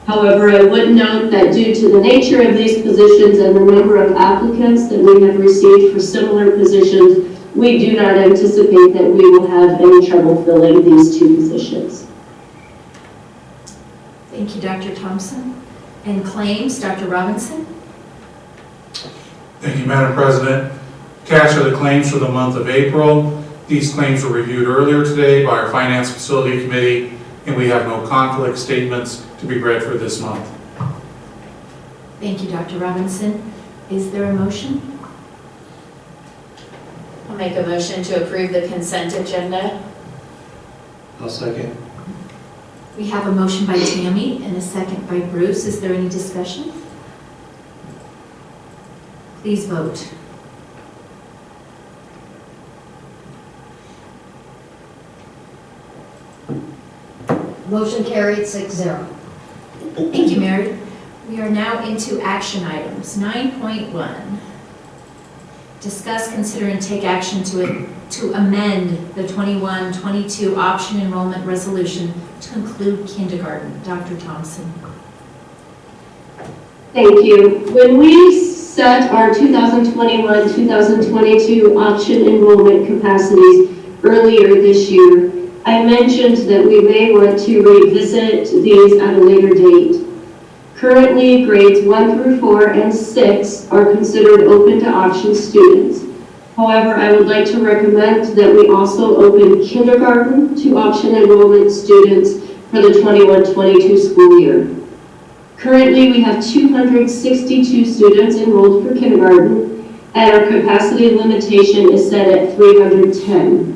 However, I would note that due to the nature of these positions and the number of applicants that we have received for similar positions, we do not anticipate that we will have any trouble filling these 2 positions. Thank you, Dr. Thompson. And claims, Dr. Robinson? Thank you, Madam President. Attached are the claims for the month of April. These claims were reviewed earlier today by our Finance Facility Committee, and we have no conflict statements to be read for this month. Thank you, Dr. Robinson. Is there a motion? I'll make a motion to approve the consent agenda. I'll second. We have a motion by Tammy and a second by Bruce. Is there any discussion? Please vote. Motion carried 6-0. Thank you, Mary. We are now into action items. 9.1. Discuss, consider, and take action to amend the 21-22 option enrollment resolution to include kindergarten. Dr. Thompson. Thank you. When we set our 2021-2022 option enrollment capacities earlier this year, I mentioned that we may want to revisit these at a later date. Currently, grades 1 through 4 and 6 are considered open to option students. However, I would like to recommend that we also open kindergarten to option enrollment students for the 21-22 school year. Currently, we have 262 students enrolled for kindergarten, and our capacity limitation is set at 310.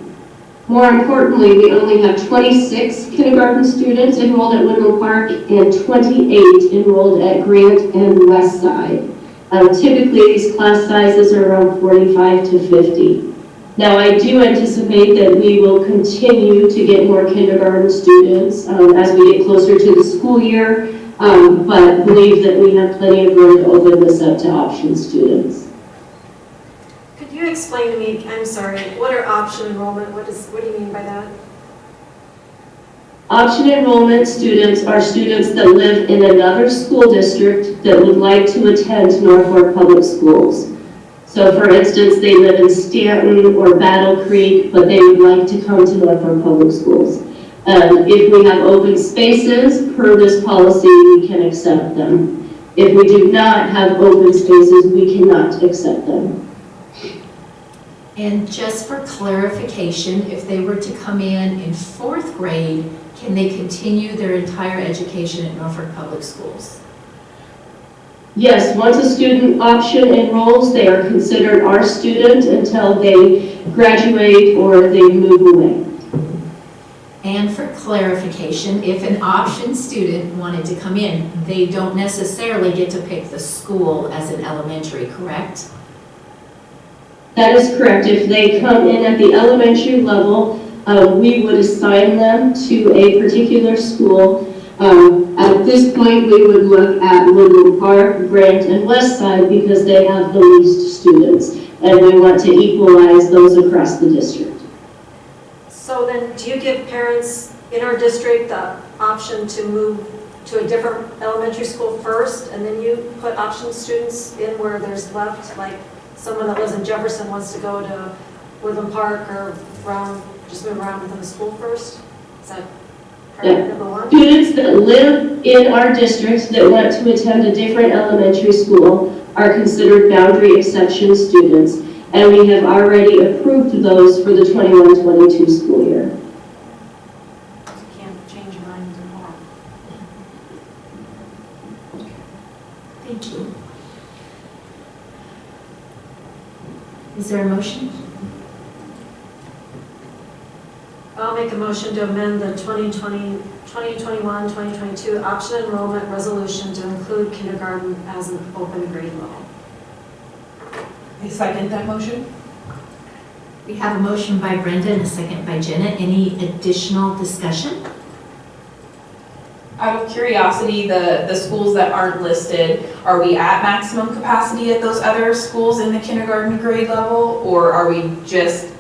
More importantly, we only have 26 kindergarten students enrolled at Windmill Park and 28 enrolled at Grant and West Side. Typically, these class sizes are around 45 to 50. Now, I do anticipate that we will continue to get more kindergarten students as we get closer to the school year, but believe that we have plenty of room to open this up to option students. Could you explain to me, I'm sorry, what are option enrollment? What do you mean by that? Option enrollment students are students that live in another school district that would like to attend Norfolk Public Schools. So for instance, they live in Stanton or Battle Creek, but they would like to come to Norfolk Public Schools. If we have open spaces per this policy, we can accept them. If we do not have open spaces, we cannot accept them. And just for clarification, if they were to come in 4th grade, can they continue their entire education at Norfolk Public Schools? Yes, once a student option enrolls, they are considered our student until they graduate or they move away. And for clarification, if an option student wanted to come in, they don't necessarily get to pick the school as an elementary, correct? That is correct. If they come in at the elementary level, we would assign them to a particular school. At this point, we would look at Woodland Park, Grant, and West Side because they have the least students, and we want to equalize those across the district. So then, do you give parents in our district the option to move to a different elementary school first, and then you put option students in where there's left, like someone that lives in Jefferson wants to go to Woodland Park or just move around within the school first? Is that priority number one? Students that live in our district that want to attend a different elementary school are considered boundary exception students, and we have already approved those for the 21-22 school year. You can't change your mind tomorrow. Thank you. Is there a motion? I'll make a motion to amend the 2021-2022 option enrollment resolution to include kindergarten as an open grade level. I second that motion. We have a motion by Brenda and a second by Jenna. Any additional discussion? Out of curiosity, the schools that aren't listed, are we at maximum capacity at those other schools in the kindergarten grade level? Or are we just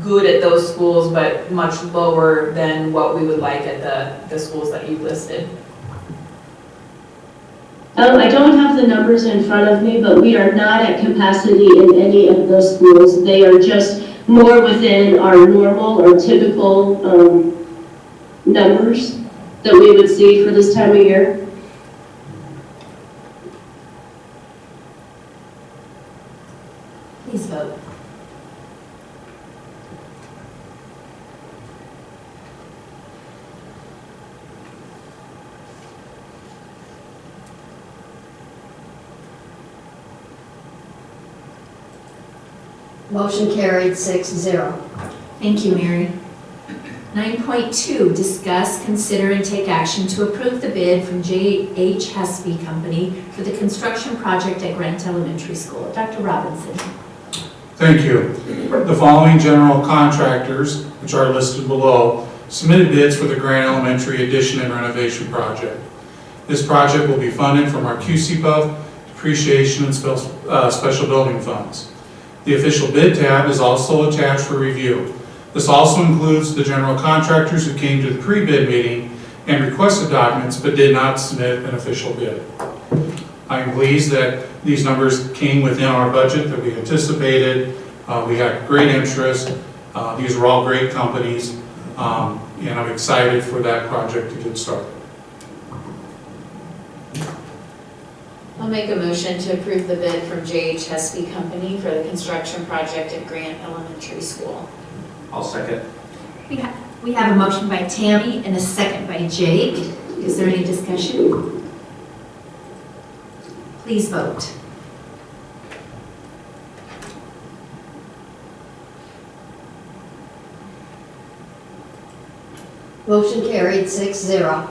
good at those schools but much lower than what we would like at the schools that you've listed? I don't have the numbers in front of me, but we are not at capacity in any of those schools. They are just more within our normal or typical numbers that we would see for this time of year. Please vote. Motion carried 6-0. Thank you, Mary. 9.2, discuss, consider, and take action to approve the bid from J.H. Hesby Company for the construction project at Grant Elementary School. Dr. Robinson. Thank you. The following general contractors, which are listed below, submitted bids for the Grant Elementary addition and renovation project. This project will be funded from our QCPUF, depreciation, and special building funds. The official bid tab is also attached for review. This also includes the general contractors who came to the pre-bid meeting and requested documents but did not submit an official bid. I am pleased that these numbers came within our budget that we anticipated. We had great interest. These are all great companies, and I'm excited for that project to get started. I'll make a motion to approve the bid from J.H. Hesby Company for the construction project at Grant Elementary School. I'll second. We have a motion by Tammy and a second by Jake. Is there any discussion? Please vote. Motion carried 6-0.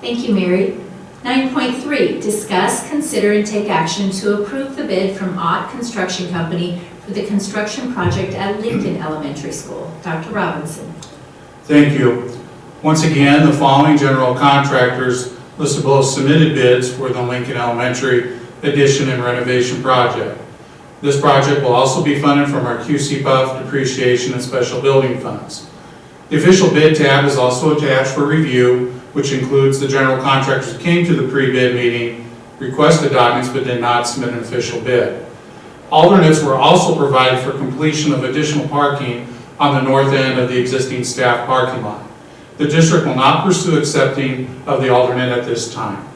Thank you, Mary. 9.3, discuss, consider, and take action to approve the bid from Ott Construction Company for the construction project at Lincoln Elementary School. Dr. Robinson. Thank you. Once again, the following general contractors listed below submitted bids for the Lincoln Elementary addition and renovation project. This project will also be funded from our QCPUF, depreciation, and special building funds. The official bid tab is also attached for review, which includes the general contractors who came to the pre-bid meeting, requested documents, but did not submit an official bid. Alternates were also provided for completion of additional parking on the north end of the existing staff parking lot. The district will not pursue accepting of the alternate at this time.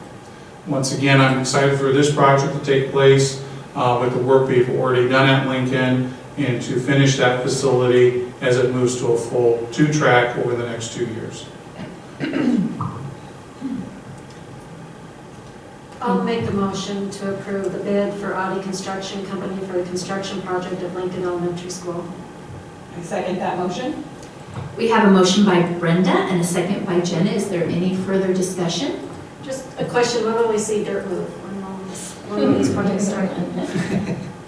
Once again, I'm excited for this project to take place with the work we've already done at Lincoln and to finish that facility as it moves to a full 2-track over the next 2 years. I'll make a motion to approve the bid for Audi Construction Company for the construction project at Lincoln Elementary School. I second that motion. We have a motion by Brenda and a second by Jenna. Is there any further discussion? Just a question, when will we see dirt move? When will these projects start?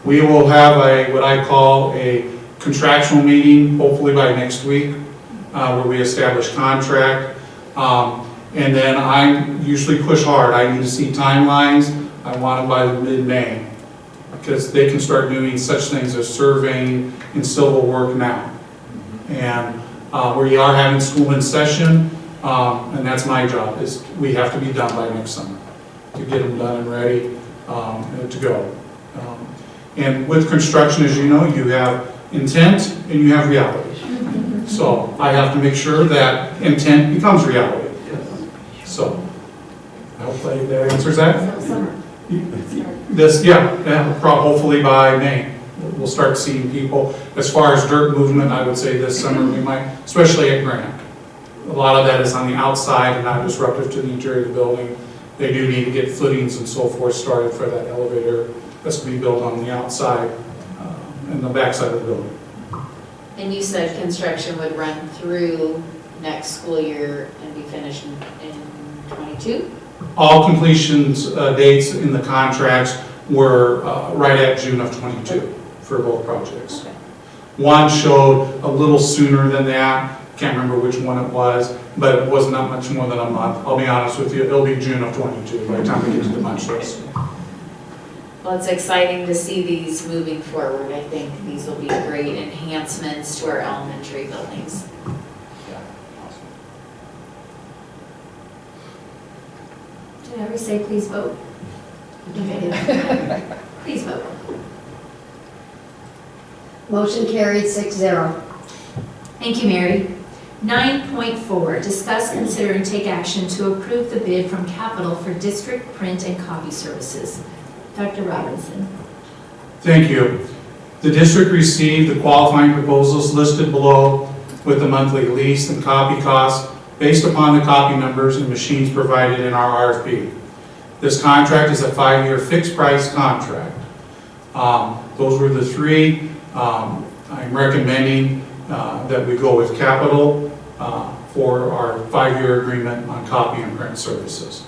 We will have what I call a contractual meeting, hopefully by next week, where we establish contract. And then I usually push hard. I need to see timelines. I want them by the mid-May because they can start doing such things as surveying and civil work now. And we are having school in session, and that's my job, is we have to be done by next summer to get them done and ready to go. And with construction, as you know, you have intent and you have reality. So I have to make sure that intent becomes reality. So I hope that answers that. Summer. Hopefully by May. We'll start seeing people. As far as dirt movement, I would say this summer we might, especially at Grant. A lot of that is on the outside and not disruptive to the interior of the building. They do need to get footings and so forth started for that elevator that's going to be built on the outside and the back side of the building. And you said construction would run through next school year and be finished in 22? All completions dates in the contracts were right at June of 22 for both projects. Okay. One showed a little sooner than that, can't remember which one it was, but it was not much more than a month. I'll be honest with you, it'll be June of 22 by the time we get to the punch list. Well, it's exciting to see these moving forward. I think these will be great enhancements to our elementary buildings. Did I ever say please vote? Okay. Please vote. Motion carried 6-0. Thank you, Mary. 9.4, discuss, consider, and take action to approve the bid from Capital for district print and copy services. Dr. Robinson. Thank you. The district received the qualifying proposals listed below with the monthly lease and copy costs based upon the copy numbers and machines provided in our RFP. This contract is a 5-year fixed price contract. Those were the three. I'm recommending that we go with Capital for our 5-year agreement on copy and print services.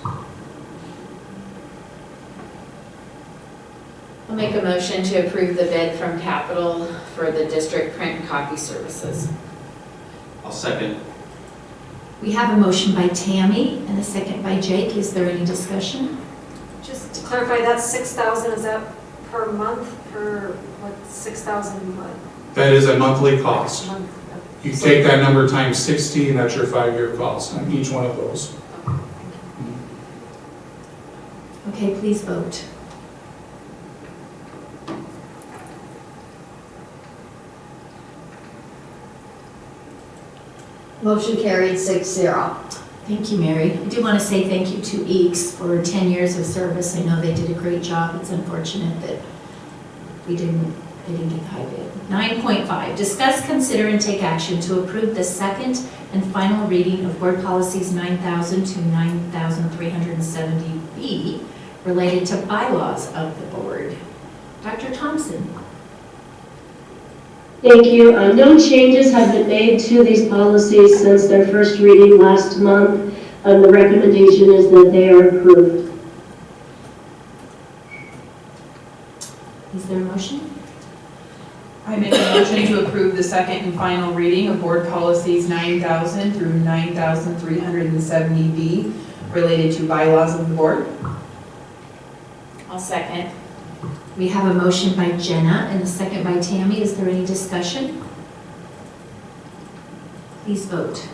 I'll make a motion to approve the bid from Capital for the district print and copy services. I'll second. We have a motion by Tammy and a second by Jake. Is there any discussion? Just to clarify, that's 6,000, is that per month, per, what, 6,000 what? That is a monthly cost. Month? You take that number times 60, and that's your 5-year cost on each one of those. Okay, please vote. Motion carried 6-0. Thank you, Mary. I do want to say thank you to EECS for 10 years of service. I know they did a great job. It's unfortunate that they didn't get the high bid. 9.5, discuss, consider, and take action to approve the second and final reading of Board Policies 9,000 to 9,370B related to bylaws of the board. Dr. Thompson. Thank you. No changes have been made to these policies since their first reading last month. The recommendation is that they are approved. Is there a motion? I make a motion to approve the second and final reading of Board Policies 9,000 through 9,370B related to bylaws of the board. I'll second. We have a motion by Jenna and a second by Tammy. Is there any discussion? Please vote.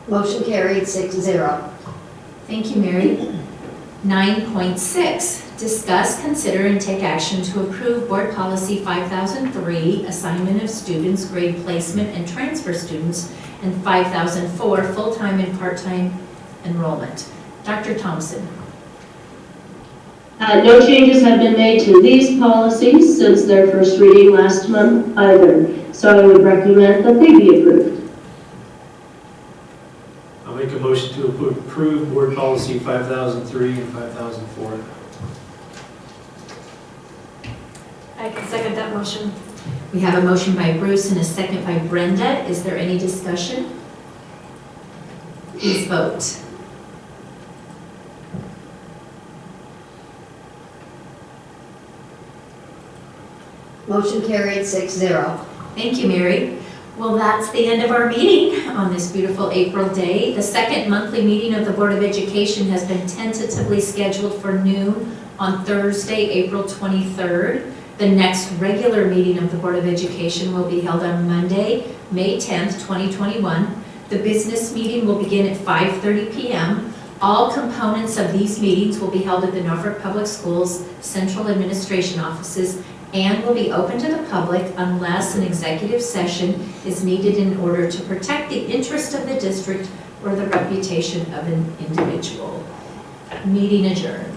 Motion carried 6-0. Thank you, Mary. 9.6, discuss, consider, and take action to approve Board Policy 5003, assignment of students, grade placement, and transfer students, and 5004, full-time and part-time enrollment. Dr. Thompson. No changes have been made to these policies since their first reading last month either, so I would recommend that they be approved. I'll make a motion to approve Board Policy 5003 and 5004. I can second that motion. We have a motion by Bruce and a second by Brenda. Is there any discussion? Please vote. Motion carried 6-0. Thank you, Mary. Well, that's the end of our meeting on this beautiful April day. The second monthly meeting of the Board of Education has been tentatively scheduled for noon on Thursday, April 23rd. The next regular meeting of the Board of Education will be held on Monday, May 10th, 2021. The business meeting will begin at 5:30 p.m. All components of these meetings will be held at the Norfolk Public Schools Central Administration Offices and will be open to the public unless an executive session is needed in order to protect the interest of the district or the reputation of an individual. Meeting adjourned.